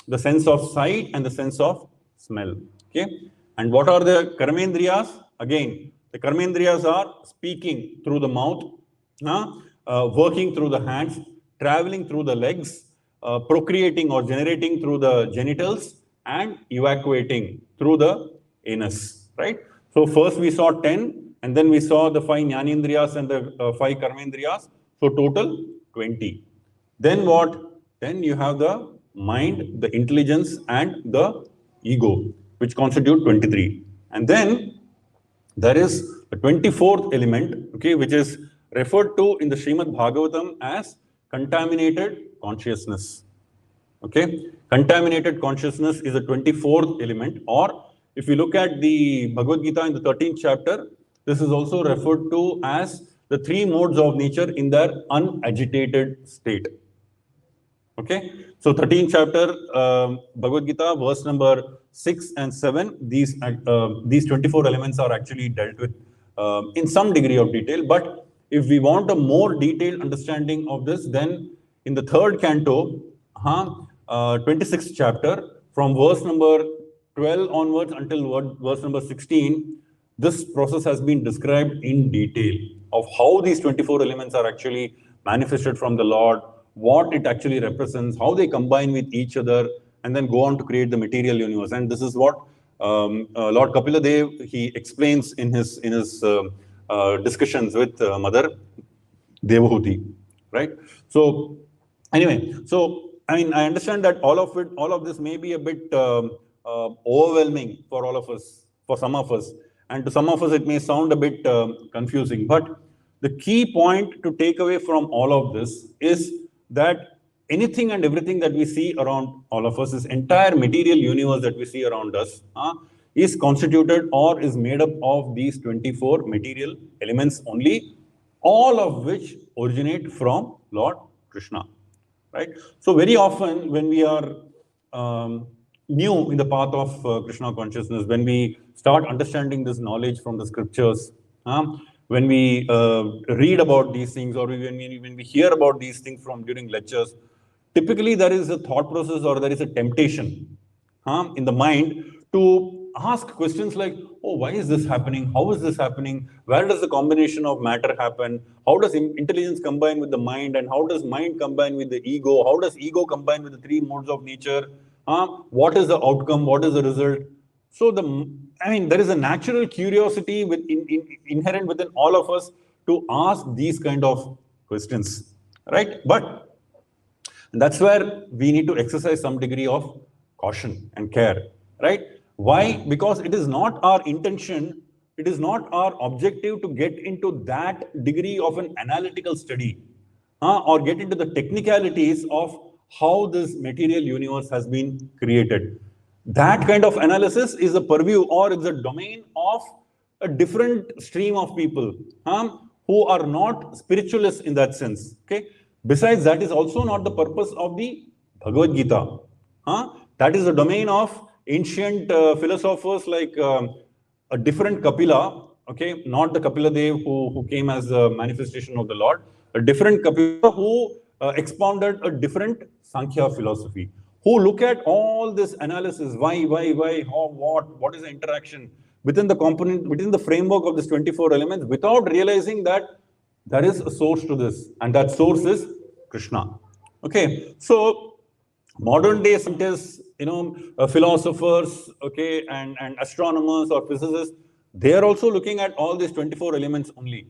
the sense of sight, and the sense of smell. Okay, and what are the karmendriyas? Again, the karmendriyas are speaking through the mouth, working through the hands, traveling through the legs, procreating or generating through the genitals, and evacuating through the anus. Right. So first we saw 10, and then we saw the five jnanendriyas and the five karmendriyas. So total 20. Then what? Then you have the mind, the intelligence, and the ego, which constitute 23. And then there is the 24th element, okay, which is referred to in the Srimad Bhagavatam as contaminated consciousness. Okay, contaminated consciousness is the 24th element, or if you look at the Bhagavad Gita in the 13th chapter, this is also referred to as the three modes of nature in their unagitated state. Okay, so 13th chapter, Bhagavad Gita, verse number 6 and 7, these 24 elements are actually dealt with in some degree of detail. But if we want a more detailed understanding of this, then in the third canto, 26th chapter, from verse number 12 onwards until verse number 16, this process has been described in detail of how these 24 elements are actually manifested from the Lord, what it actually represents, how they combine with each other, and then go on to create the material universe. And this is what Lord Kapila Dev, he explains in his discussions with Mother Devahuti, right? So anyway, so I mean, I understand that all of this may be a bit overwhelming for all of us, for some of us, and to some of us it may sound a bit confusing. But the key point to take away from all of this is that anything and everything that we see around all of us, this entire material universe that we see around us, is constituted or is made up of these 24 material elements only, all of which originate from Lord Krishna. Right? So very often when we are new in the path of Krishna consciousness, when we start understanding this knowledge from the scriptures, when we read about these things, or when we hear about these things from during lectures, typically there is a thought process or there is a temptation in the mind to ask questions like, oh, why is this happening? How is this happening? Where does the combination of matter happen? How does intelligence combine with the mind? And how does mind combine with the ego? How does ego combine with the three modes of nature? What is the outcome? What is the result? So there is a natural curiosity inherent within all of us to ask these kind of questions, right? But And that's where we need to exercise some degree of caution and care, right? Why? Because it is not our intention, it is not our objective to get into that degree of an analytical study, or get into the technicalities of how this material universe has been created. That kind of analysis is a purview or is a domain of a different stream of people, who are not spiritualists in that sense. Okay. Besides, that is also not the purpose of the Bhagavad Gita. That is the domain of ancient philosophers like a different Kapila. Okay, not the Kapila Dev who came as a manifestation of the Lord. A different Kapila who expounded a different Sankhya philosophy, who look at all this analysis, why, how, what is the interaction within the component, within the framework of this 24 elements, without realizing that there is a source to this, and that source is Krishna. Okay, so modern day scientists, philosophers, okay, and astronomers or physicists, they are also looking at all these 24 elements only.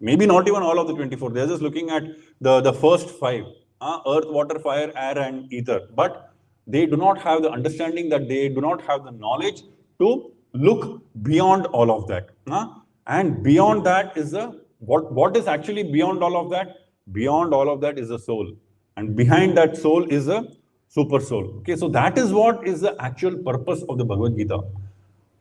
Maybe not even all of the 24. They're just looking at the first five, earth, water, fire, air, and ether. But they do not have the understanding, that they do not have the knowledge to look beyond all of that. And beyond that is what is actually beyond all of that? Beyond all of that is the soul. And behind that soul is a super soul. Okay, so that is what is the actual purpose of the Bhagavad Gita.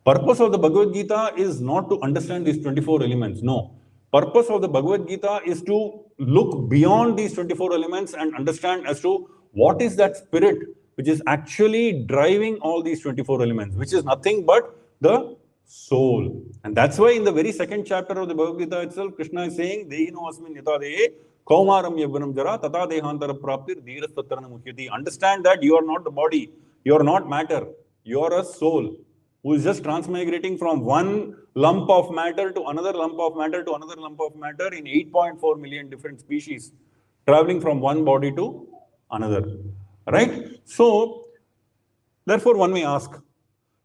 Purpose of the Bhagavad Gita is not to understand these 24 elements. No. Purpose of the Bhagavad Gita is to look beyond these 24 elements and understand as to what is that spirit which is actually driving all these 24 elements, which is nothing but the soul. And that's why in the very second chapter of the Bhagavad Gita itself, Krishna is saying, Dehino asmin yata dehe kaumaram yavvanam jara tata dehantara praptir dhiras tatrana mukhyati. Understand that you are not the body, you are not matter, you are a soul who is just transmigrating from one lump of matter to another lump of matter to another lump of matter in 8.4 million different species, traveling from one body to another, right? So, therefore one may ask,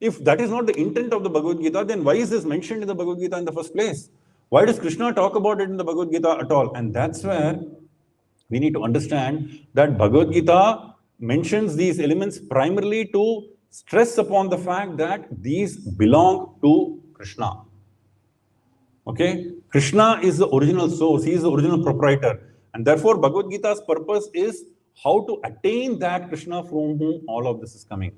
if that is not the intent of the Bhagavad Gita, then why is this mentioned in the Bhagavad Gita in the first place? Why does Krishna talk about it in the Bhagavad Gita at all? And that's where we need to understand that Bhagavad Gita mentions these elements primarily to stress upon the fact that these belong to Krishna. Okay? Krishna is the original source. He is the original proprietor. And therefore, Bhagavad Gita's purpose is how to attain that Krishna from whom all of this is coming.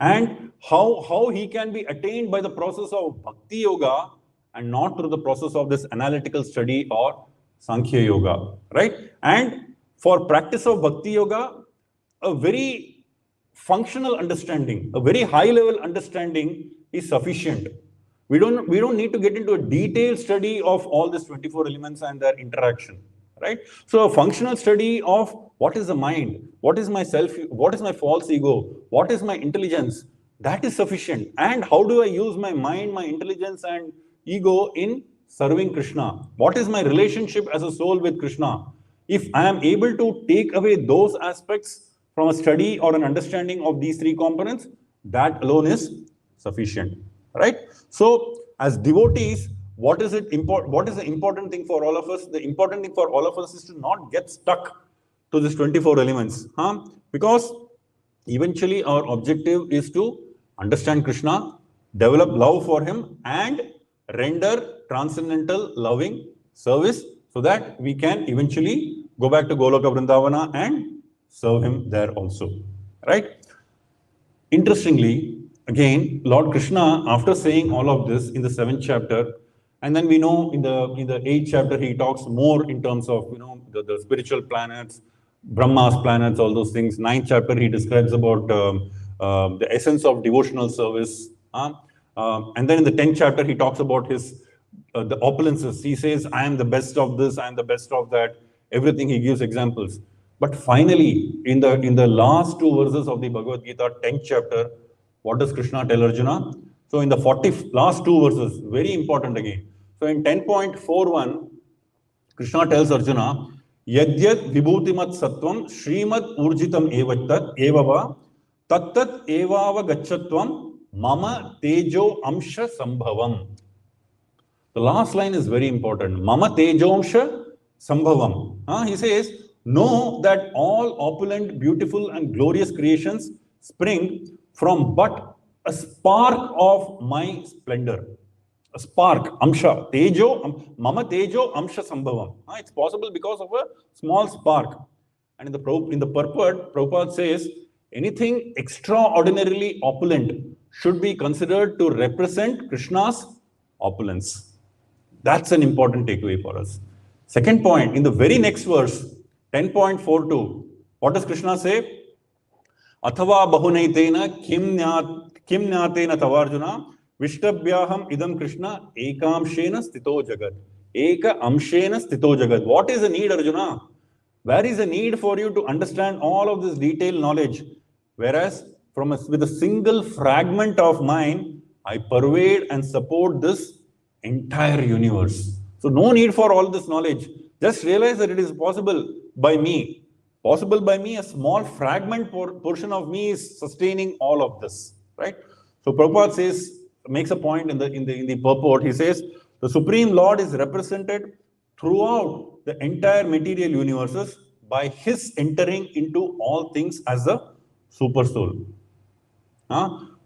And how he can be attained by the process of Bhakti Yoga and not through the process of this analytical study or Sankhya Yoga. Right? And for practice of Bhakti Yoga, a very functional understanding, a very high level understanding is sufficient. We don't need to get into a detailed study of all these 24 elements and their interaction, right? So a functional study of what is the mind, what is my self, what is my false ego, what is my intelligence, that is sufficient. And how do I use my mind, my intelligence and ego in serving Krishna? What is my relationship as a soul with Krishna? If I am able to take away those aspects from a study or an understanding of these three components, that alone is sufficient, right? So, as devotees, what is the important thing for all of us? The important thing for all of us is to not get stuck to these 24 elements, because eventually our objective is to understand Krishna, develop love for him, and render transcendental loving service so that we can eventually go back to Goloka Vrindavana and serve him there also, right? Interestingly, again, Lord Krishna, after saying all of this in the 7th chapter, and then we know in the 8th chapter he talks more in terms of the spiritual planets, Brahma's planets, all those things. 9th chapter he describes about the essence of devotional service, and then in the 10th chapter he talks about his the opulences. He says, "I am the best of this, I am the best of that." Everything he gives examples. But finally, in the last two verses of the Bhagavad Gita, 10th chapter, what does Krishna tell Arjuna? So in the last two verses, very important again. So in 10.41, Krishna tells Arjuna, Yadyat vibhutimat sattvam Srimad urjitam evava tattat evava gachatvam mama tejo amsha sambhavam. The last line is very important. Mama tejo amsha sambhavam. He says, Know that all opulent, beautiful, and glorious creations spring from but a spark of my splendor. A spark, amsha, tejo, mama tejo, amsha sambhavam. It's possible because of a small spark. And in the purport, Prabhupada says, anything extraordinarily opulent should be considered to represent Krishna's opulence. That's an important takeaway for us. Second point, in the very next verse, 10.42, what does Krishna say? Athava bahunaitena kim nyatena tavarjuna vishtabhyaham idam Krishna ekamshena stito jagat. Eka amshena stito jagat. What is the need, Arjuna? Where is the need for you to understand all of this detailed knowledge? Whereas with a single fragment of mine, I pervade and support this entire universe. So no need for all this knowledge. Just realize that it is possible by me. Possible by me, a small fragment portion of me is sustaining all of this, right? So Prabhupada makes a point in the purport. He says, the Supreme Lord is represented throughout the entire material universes by his entering into all things as a super soul.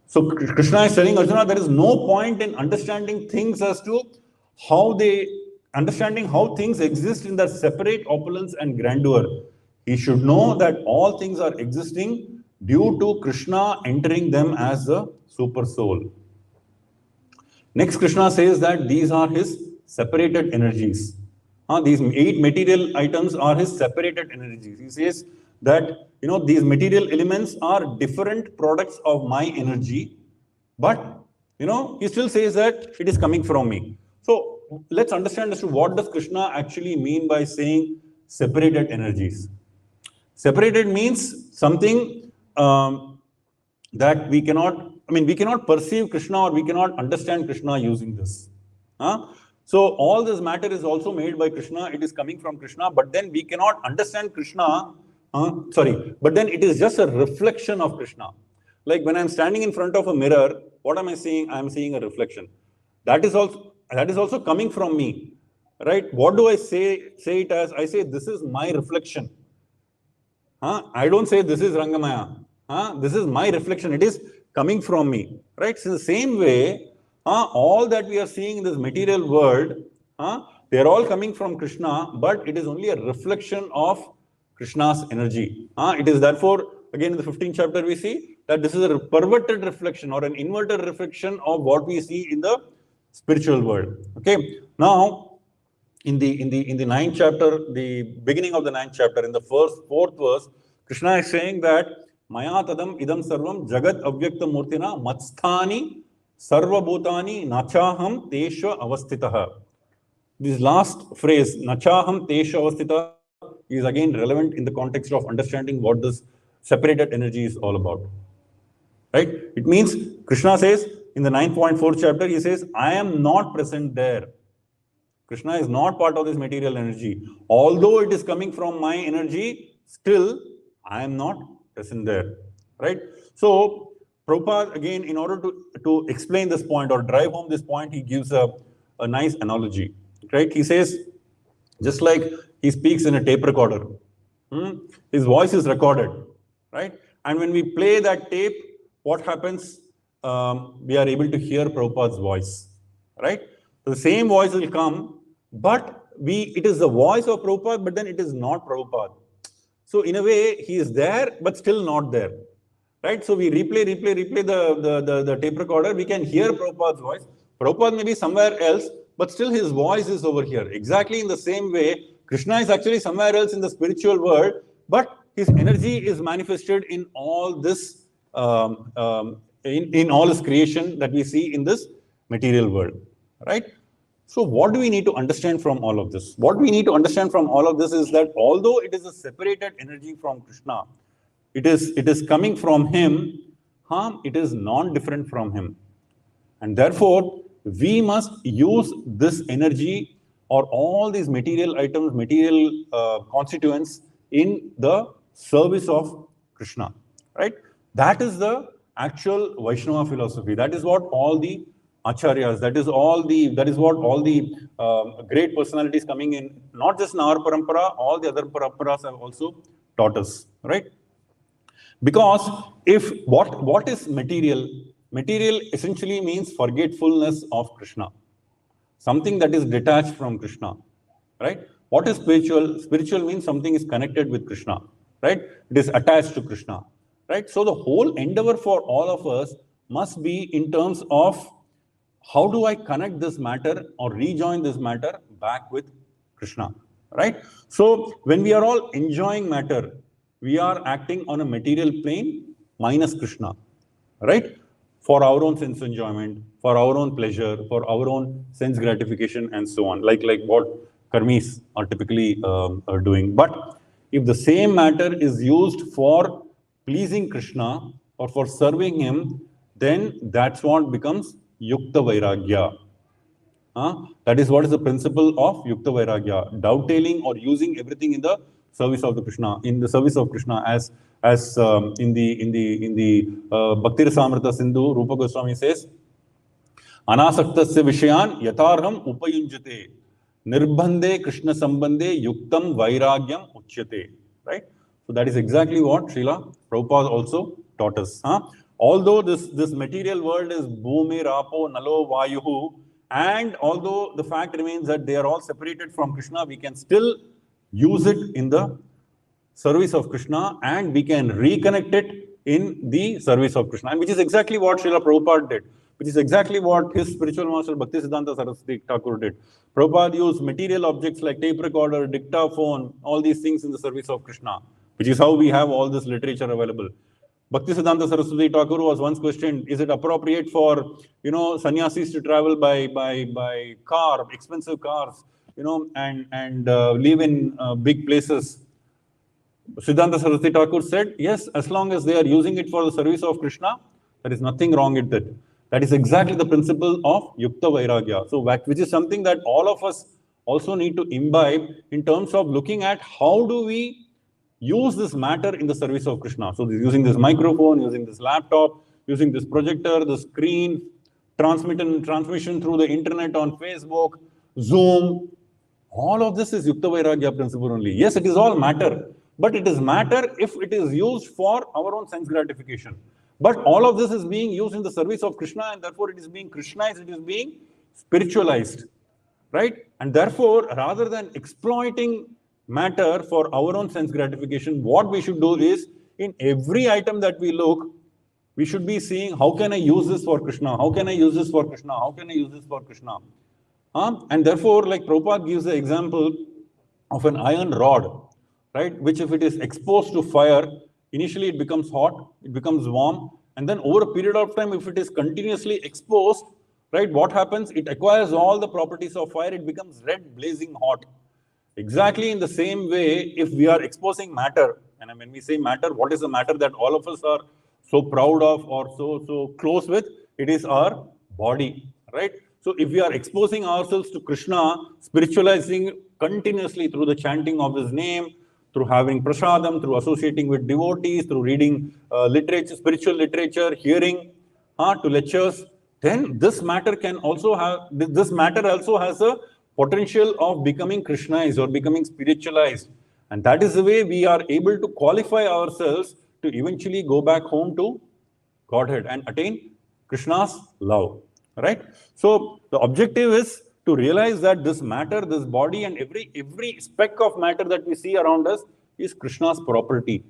So Krishna is telling Arjuna there is no point in understanding things as to understanding how things exist in their separate opulence and grandeur. He should know that all things are existing due to Krishna entering them as the super soul. Next, Krishna says that these are his separated energies. These 8 material items are his separated energies. He says that these material elements are different products of my energy, but he still says that it is coming from me. So let's understand as to what does Krishna actually mean by saying separated energies. Separated means something that we cannot perceive Krishna, or we cannot understand Krishna using this. So all this matter is also made by Krishna. It is coming from Krishna, but then we cannot understand Krishna. But then it is just a reflection of Krishna. Like when I'm standing in front of a mirror, what am I seeing? I'm seeing a reflection. That is also coming from me, right? What do I say it as? I say this is my reflection. I don't say this is Rangamaya. This is my reflection. It is coming from me, right? So in the same way, all that we are seeing in this material world, they are all coming from Krishna, but it is only a reflection of Krishna's energy. It is therefore, again in the 15th chapter, we see that this is a perverted reflection or an inverted reflection of what we see in the spiritual world. Okay. Now, in the 9th chapter, the beginning of the 9th chapter, in the fourth verse, Krishna is saying that Maya tadam idam sarvam jagat avyakta murtina matsthani sarva bhutani nachaham tesha avastitaha. This last phrase, nachaham tesha avastitaha, is again relevant in the context of understanding what this separated energy is all about. Right? It means Krishna says in the 9.4 chapter, he says, I am not present there. Krishna is not part of this material energy. Although it is coming from my energy, still I am not present there. Right? So Prabhupada, again, in order to explain this point or drive home this point, he gives a nice analogy. Right? He says, just like he speaks in a tape recorder, his voice is recorded. Right? And when we play that tape, what happens? We are able to hear Prabhupada's voice. Right? So the same voice will come, but it is the voice of Prabhupada, but then it is not Prabhupada. So in a way, he is there, but still not there. Right? So we replay the tape recorder. We can hear Prabhupada's voice. Prabhupada may be somewhere else, but still his voice is over here. Exactly in the same way, Krishna is actually somewhere else in the spiritual world, but his energy is manifested in all this, in all his creation that we see in this material world. Right? So what do we need to understand from all of this? What we need to understand from all of this is that although it is a separated energy from Krishna, it is coming from him, it is non-different from him. And therefore, we must use this energy or all these material items, material constituents in the service of Krishna. Right? That is the actual Vaishnava philosophy. That is what all the acharyas. That is what all the great personalities coming in, not just in our parampara, all the other paramparas have also taught us, right? Because if what is material? Material essentially means forgetfulness of Krishna, something that is detached from Krishna, right? What is spiritual? Spiritual means something is connected with Krishna, right? It is attached to Krishna, right? So the whole endeavor for all of us must be in terms of how do I connect this matter or rejoin this matter back with Krishna, right? So when we are all enjoying matter, we are acting on a material plane minus Krishna, right? For our own sense enjoyment, for our own pleasure, for our own sense gratification, and so on, like what karmis are typically are doing. But if the same matter is used for pleasing Krishna or for serving him, then that's what becomes yukta vairagya. That is what is the principle of Yukta Vairagya, dovetailing or using everything in the service of the Krishna, in the service of Krishna, as in the Bhakti Rasamrita Sindhu, Rupa Goswami says, Anasaktasya Vishayan Yatarham Upayunjate Nirbhande Krishna Sambande Yuktam Vairagyam Uchyate. Right? So that is exactly what Srila Prabhupada also taught us. Although this material world is Bhumi, Rapo, Nalo, Vayuhu, and although the fact remains that they are all separated from Krishna, we can still use it in the service of Krishna and we can reconnect it in the service of Krishna. And which is exactly what Srila Prabhupada did, which is exactly what his spiritual master Bhaktisiddhanta Saraswati Thakur did. Prabhupada used material objects like tape recorder, dictaphone, all these things in the service of Krishna, which is how we have all this literature available. Bhaktisiddhanta Saraswati Thakur was once questioned, is it appropriate for, sannyasis to travel by car, expensive cars, and live in big places? Siddhanta Saraswati Thakur said, yes, as long as they are using it for the service of Krishna, there is nothing wrong with it. That is exactly the principle of Yukta Vairagya. So, which is something that all of us also need to imbibe in terms of looking at how do we use this matter in the service of Krishna. So, using this microphone, using this laptop, using this projector, the screen, transmission through the internet on Facebook, Zoom, all of this is Yukta Vairagya principle only. Yes, it is all matter, but it is matter if it is used for our own sense gratification. But all of this is being used in the service of Krishna, and therefore it is being Krishnized, it is being spiritualized, right? And therefore, rather than exploiting matter for our own sense gratification, what we should do is, in every item that we look, we should be seeing, how can I use this for Krishna? How can I use this for Krishna? How can I use this for Krishna? And therefore, like Prabhupada gives the example of an iron rod, right? Which if it is exposed to fire, initially it becomes hot, it becomes warm, and then over a period of time, if it is continuously exposed, right, what happens? It acquires all the properties of fire, it becomes red, blazing hot. Exactly in the same way, if we are exposing matter, and when we say matter, what is the matter that all of us are so proud of or so close with? It is our body, right? So if we are exposing ourselves to Krishna, spiritualizing continuously through the chanting of his name, through having prasadam, through associating with devotees, through reading literature, spiritual literature, hearing to lectures, then this matter also has a potential of becoming Krishnized or becoming spiritualized. And that is the way we are able to qualify ourselves to eventually go back home to Godhead and attain Krishna's love, right? So the objective is to realize that this matter, this body, and every speck of matter that we see around us is Krishna's property.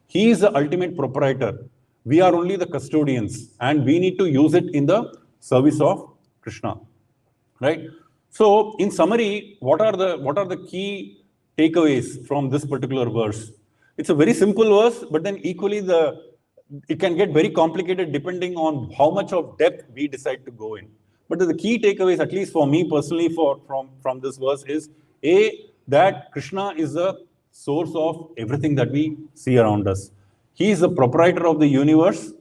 He is the ultimate proprietor. We are only the custodians, and we need to use it in the service of Krishna, right? So, in summary, what are the key takeaways from this particular verse? It's a very simple verse, but then equally it can get very complicated depending on how much of depth we decide to go in. But the key takeaways, at least for me personally, from this verse is that Krishna is the source of everything that we see around us. He is the proprietor of the universe.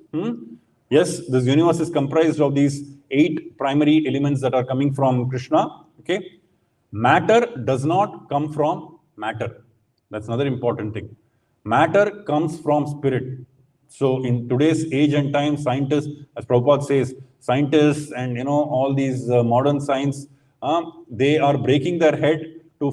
Yes, this universe is comprised of these 8 primary elements that are coming from Krishna. Okay, matter does not come from matter. That's another important thing. Matter comes from spirit. So in today's age and time, scientists, as Prabhupada says, scientists and all these modern science, they are breaking their head to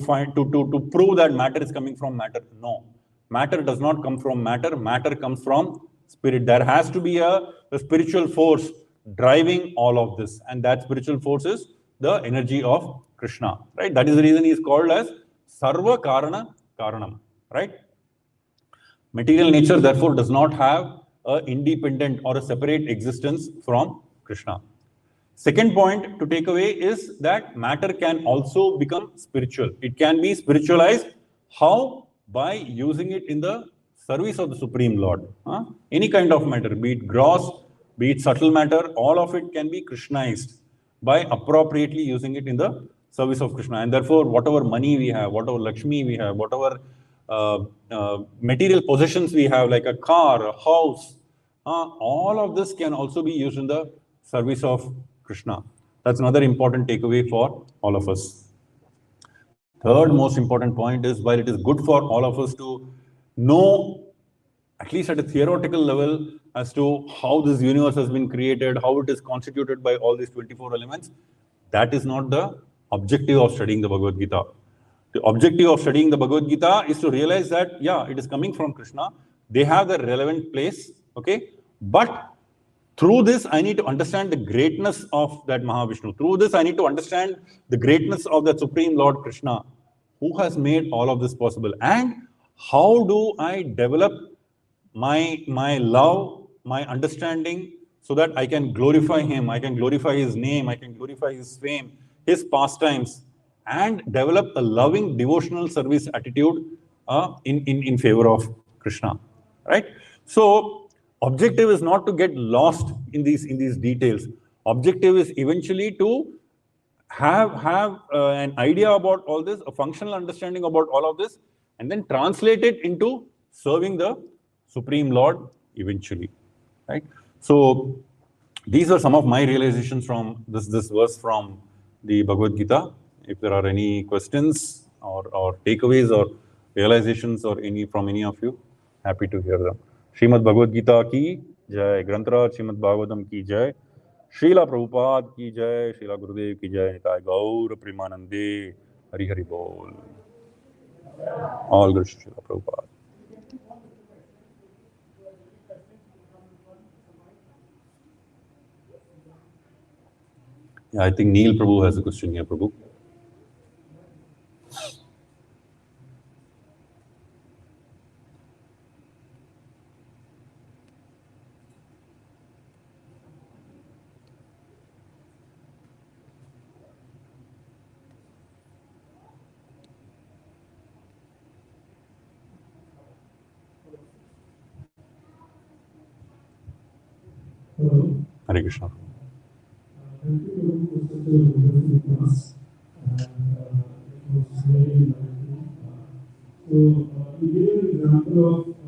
prove that matter is coming from matter. No, matter does not come from matter. Matter comes from spirit. There has to be a spiritual force driving all of this, and that spiritual force is the energy of Krishna. Right. That is the reason he is called as Sarva Karana Karanam. Right. Material nature, therefore, does not have an independent or a separate existence from Krishna. Second point to take away is that matter can also become spiritual. It can be spiritualized. How? By using it in the service of the Supreme Lord. Any kind of matter, be it gross, be it subtle matter, all of it can be Krishnaized by appropriately using it in the service of Krishna. And therefore, whatever money we have, whatever Lakshmi we have, whatever material possessions we have, like a car, a house, all of this can also be used in the service of Krishna. That's another important takeaway for all of us. Third most important point is, while it is good for all of us to know, at least at a theoretical level, as to how this universe has been created, how it is constituted by all these 24 elements, that is not the objective of studying the Bhagavad Gita. The objective of studying the Bhagavad Gita is to realize that, yeah, it is coming from Krishna. They have the relevant place, okay? But through this, I need to understand the greatness of that Mahavishnu. Through this, I need to understand the greatness of the Supreme Lord Krishna, who has made all of this possible. And how do I develop my love, my understanding, so that I can glorify him, I can glorify his name, I can glorify his fame, his pastimes, and develop a loving devotional service attitude in favor of Krishna, right? So objective is not to get lost in these details. Objective is eventually to have an idea about all this, a functional understanding about all of this, and then translate it into serving the Supreme Lord eventually, right? So these are some of my realizations from this verse from the Bhagavad Gita. If there are any questions or takeaways or realizations or from any of you, happy to hear them. Srimad Bhagavad Gita ki jai, Granthara Srimad Bhagavatam ki jai, Srila Prabhupada ki jai, Srila Gurudev ki jai, Nitai Gaur Premanande, Hari Hari Bol. All good, Srila Prabhupada. Yeah, I think Neil Prabhu has a question here, Prabhu. Hare Krishna. Thank you for such a wonderful class. It was very enlightening. So, you gave an example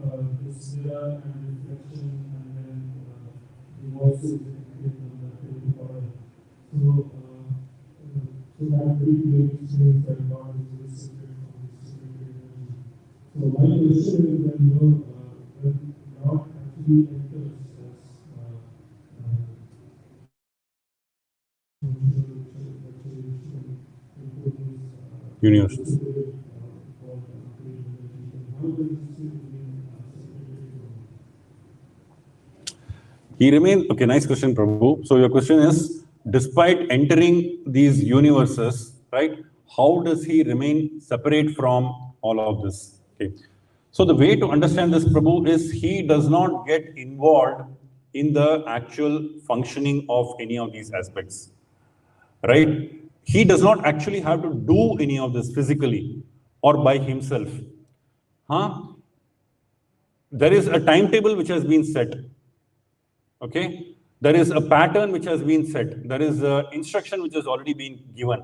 of despair and reflection, and then the voices that came from the creative. So that very clearly says that God is very separate from the secret energy. So my question is that, when God actually enters universes. He remains, okay, nice question, Prabhu. So your question is, despite entering these universes, right, how does he remain separate from all of this? Okay. So the way to understand this, Prabhu, is he does not get involved in the actual functioning of any of these aspects, right? He does not actually have to do any of this physically or by himself. There is a timetable which has been set. Okay, there is a pattern which has been set. There is an instruction which has already been given,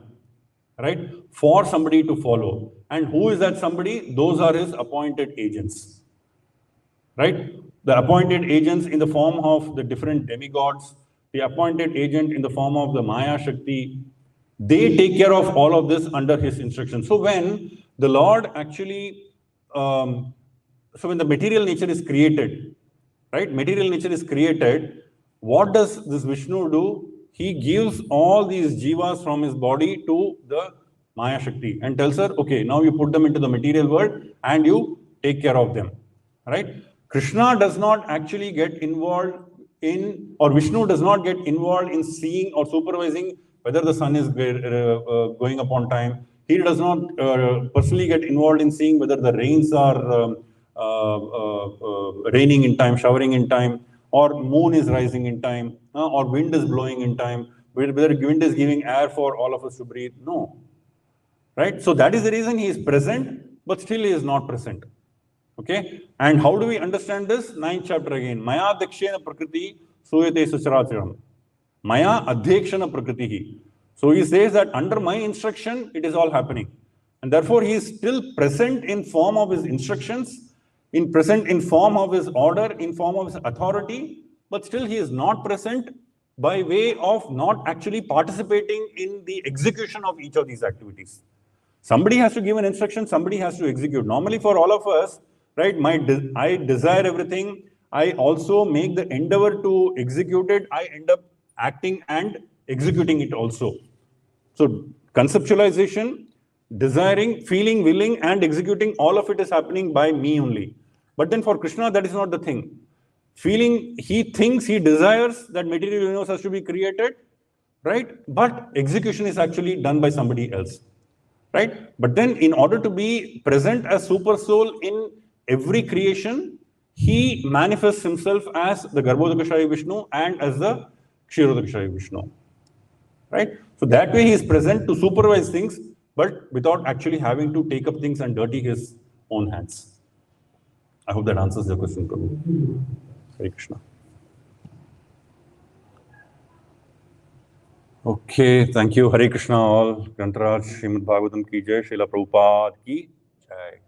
right, for somebody to follow. And who is that somebody? Those are his appointed agents, right? The appointed agents in the form of the different demigods, the appointed agent in the form of the Maya Shakti, they take care of all of this under his instruction. So when the Lord actually, so when the material nature is created, right? Material nature is created. What does this Vishnu do? He gives all these jivas from his body to the Maya Shakti and tells her, okay, now you put them into the material world and you take care of them, right? Krishna does not actually get involved in, or Vishnu does not get involved in seeing or supervising whether the sun is going up on time. He does not personally get involved in seeing whether the rains are raining in time, showering in time, or moon is rising in time, or wind is blowing in time, whether wind is giving air for all of us to breathe. No. Right? So that is the reason he is present, but still he is not present. Okay? And how do we understand this? Ninth chapter again. Maya adhyakshena prakriti suyate sucharacharam. Maya adhyakshena prakriti. So he says that under my instruction, it is all happening. And therefore, he is still present in form of his instructions, in present in form of his order, in form of his authority, but still he is not present by way of not actually participating in the execution of each of these activities. Somebody has to give an instruction, somebody has to execute. Normally, for all of us, right, I desire everything. I also make the endeavor to execute it. I end up acting and executing it also. So, conceptualization, desiring, feeling, willing, and executing, all of it is happening by me only. But then for Krishna, that is not the thing. Feeling, he thinks, he desires that material universe has to be created, right? But execution is actually done by somebody else, right? But then in order to be present as super soul in every creation, he manifests himself as the Garbhodakashayi Vishnu and as the Kshirodakashayi Vishnu, right? So that way he is present to supervise things, but without actually having to take up things and dirty his own hands. I hope that answers your question, Prabhu. Hare Krishna. Okay, thank you. Hare Krishna all. Grantaraj, Srimad Bhagavatam ki jai, Srila Prabhupada ki jai.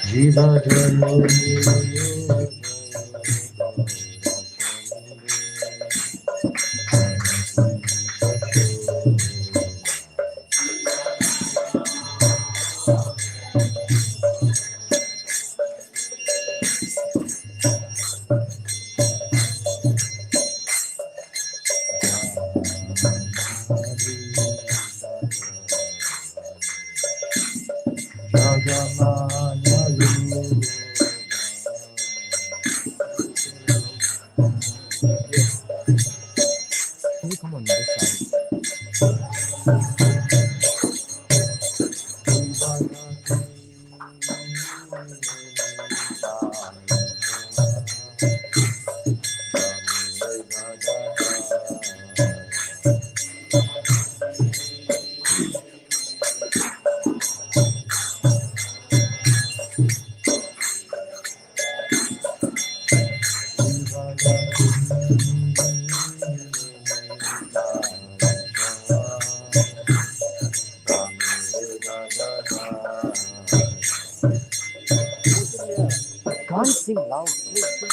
Jiva Jano Yes. Can you come on this side? Can't sing loud. Please sing.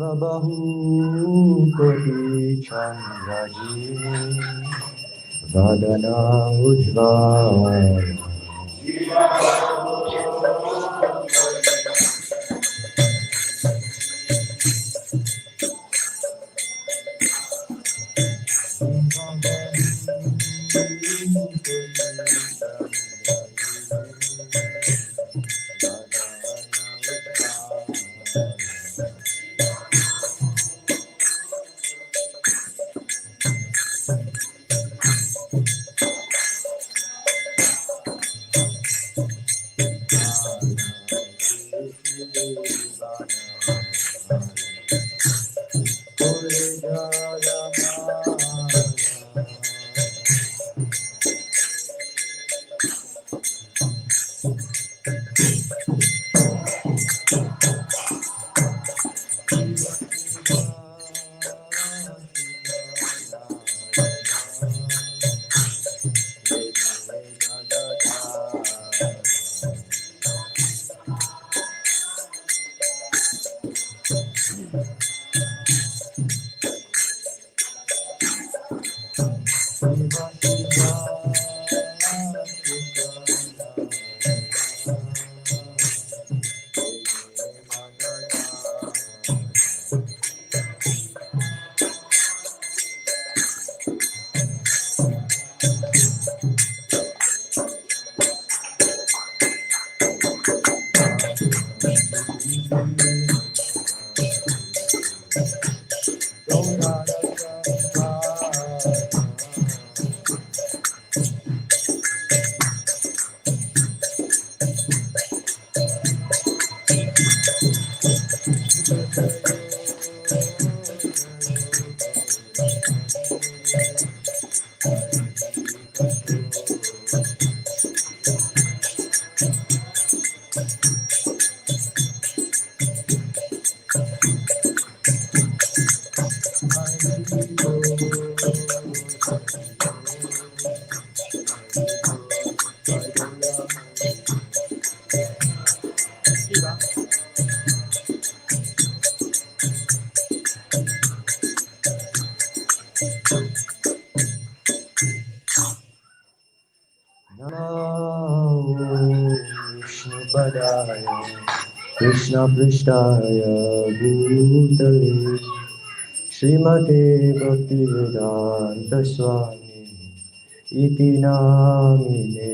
Bahu Koti Chandraji Vadana Ujvara Vishnu Padaya Krishna Prishtaya Bhutale Srimate Bhaktivedanta Swami Iti Namine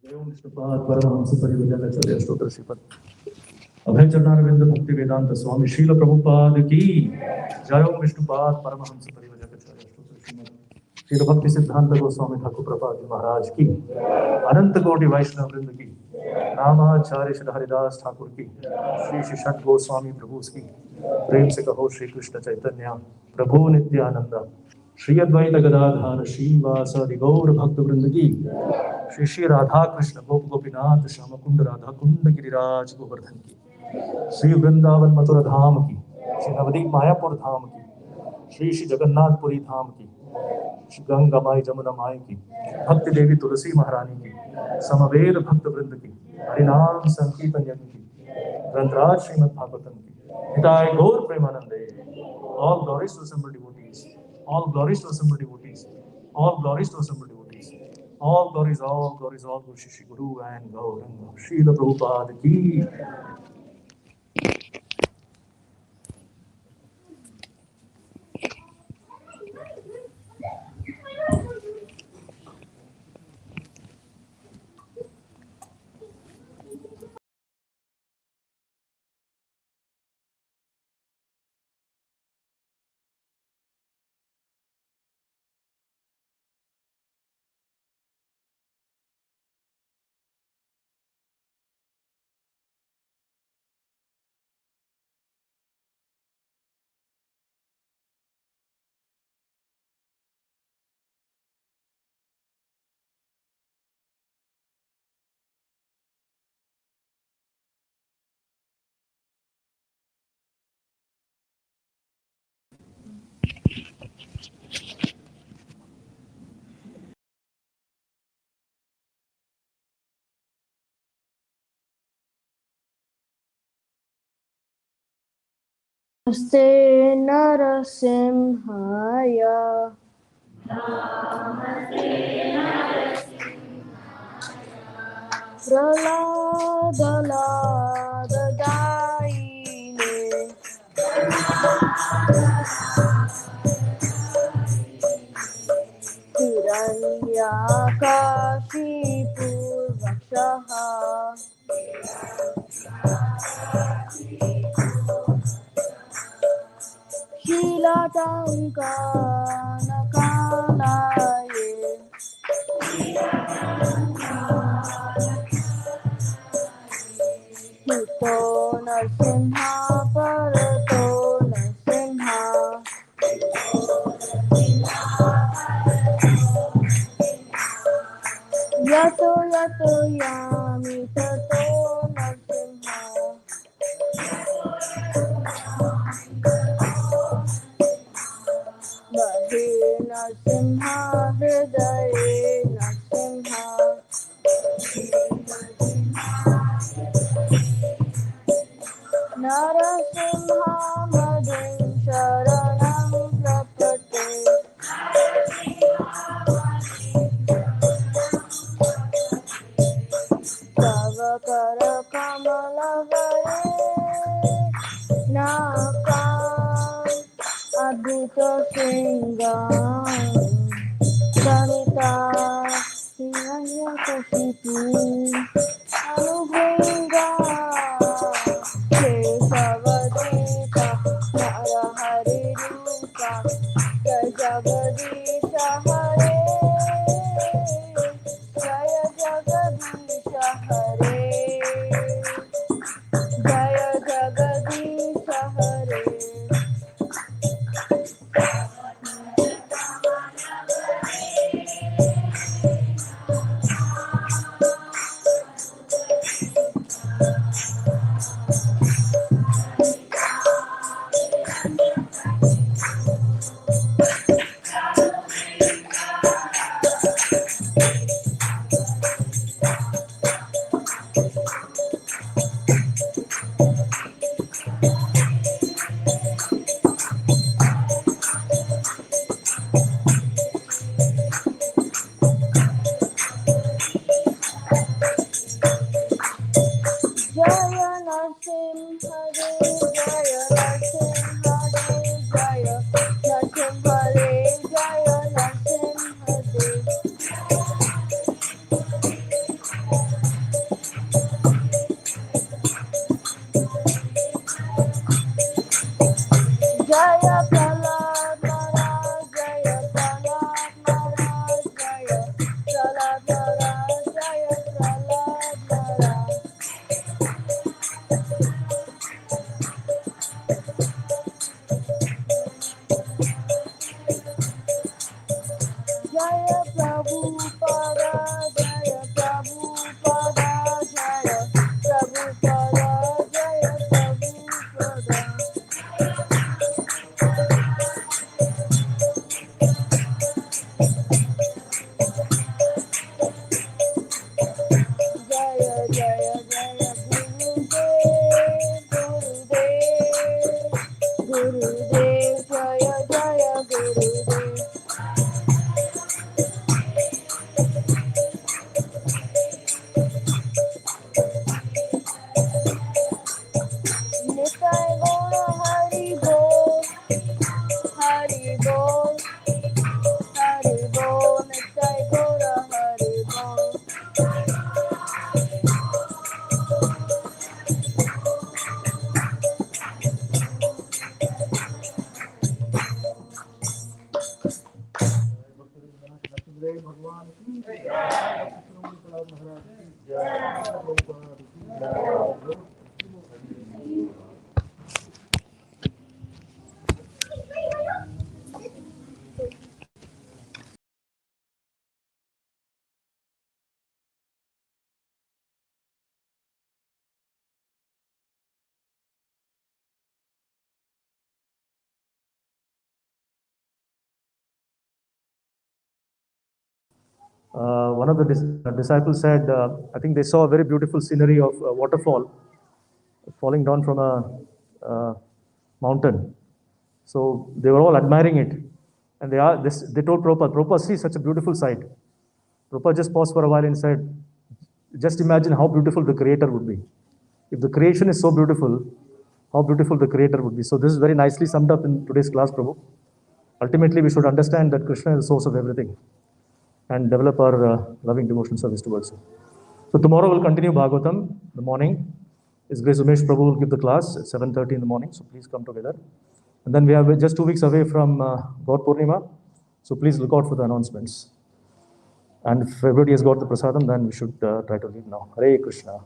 Vishnupad Paramhans परिवृजनाचार्य स्तोत्र श्रीपद अभय चरणारविंद भक्ति वेदांत स्वामी श्रील प्रभुपाद की जय। ओम विष्णुपाद परमहंस परिवृजनाचार्य स्तोत्र श्रीमद श्रील भक्ति सिद्धांत गोस्वामी ठाकुर प्रपाद जी महाराज की अनंत कोटि वैष्णव वृंद की नामाचार्य श्री हरिदास ठाकुर की श्री श्री षट गोस्वामी प्रभु की प्रेम से कहो श्री कृष्ण चैतन्य प्रभु नित्यानंद श्री अद्वैत गदाधार श्रीवासादि गौर भक्त वृंद की श्री श्री राधा कृष्ण गोप गोपीनाथ श्याम कुंड राधा कुंड गिरिराज गोवर्धन की श्री वृंदावन मथुरा धाम की श्री नवदीप मायापुर धाम की श्री श्री जगन्नाथपुरी धाम की श्री गंगा माई जमुना माई की भक्ति देवी तुलसी महारानी की समवेद भक्त वृंद की हरिनाम संकीर्तन यज्ञ की ग्रंथराज श्रीमद् भागवतम की हिताय गौर प्रेमानंदे। All glories to assembled devotees. All glories to assembled devotees. All glories to assembled devotees. All glories, all glories to Shri Guru and Gauranga. Srila Prabhupada ki. नमस्ते नरसिंहाय प्रह्लादलाददायिने हिरण्याकाशिपूर्वक्षः शीलटङ्कनकालाये हितो नरसिंहा परतो नरसिंहा यतो यतो यामि ततो नरसिंहा बहे नरसिंहा हृदये नरसिंहा नरसिंहा मदिं शरणं प्रपद्ये तव करकमलहरे नाकाम् अद्भुतशृङ्गां समिता हिरण्यकशिपु अनुभृङ्गा केशवदीप नरहरिरूपा जय जगदीश हरे जय जगदीश हरे जय जगदीश हरे। Jaya Prabhupada, Jaya Prabhupada, Jaya Prabhupada. Jaya Jaya Jaya Gurudev, Gurudev, Jaya Jaya Gurudev. Nitai Gora Hari Bol, Hari Bol, Hari Bol, Nitai Gora Hari Bol. One of the disciples said, I think they saw a very beautiful scenery of a waterfall falling down from a mountain. So they were all admiring it. And they told Prabhupada, see such a beautiful sight. Prabhupada just paused for a while and said, just imagine how beautiful the Creator would be. If the creation is so beautiful, how beautiful the Creator would be. So this is very nicely summed up in today's class, Prabhu. Ultimately, we should understand that Krishna is the source of everything and develop our loving devotion service towards him. So tomorrow we'll continue Bhagavatam in the morning. His Grace Umesh Prabhu will give the class at 7:30 in the morning, so please come together. And then we are just 2 weeks away from God Purnima, so please look out for the announcements. And if everybody has got the prasadam, then we should try to leave now. Hare Krishna.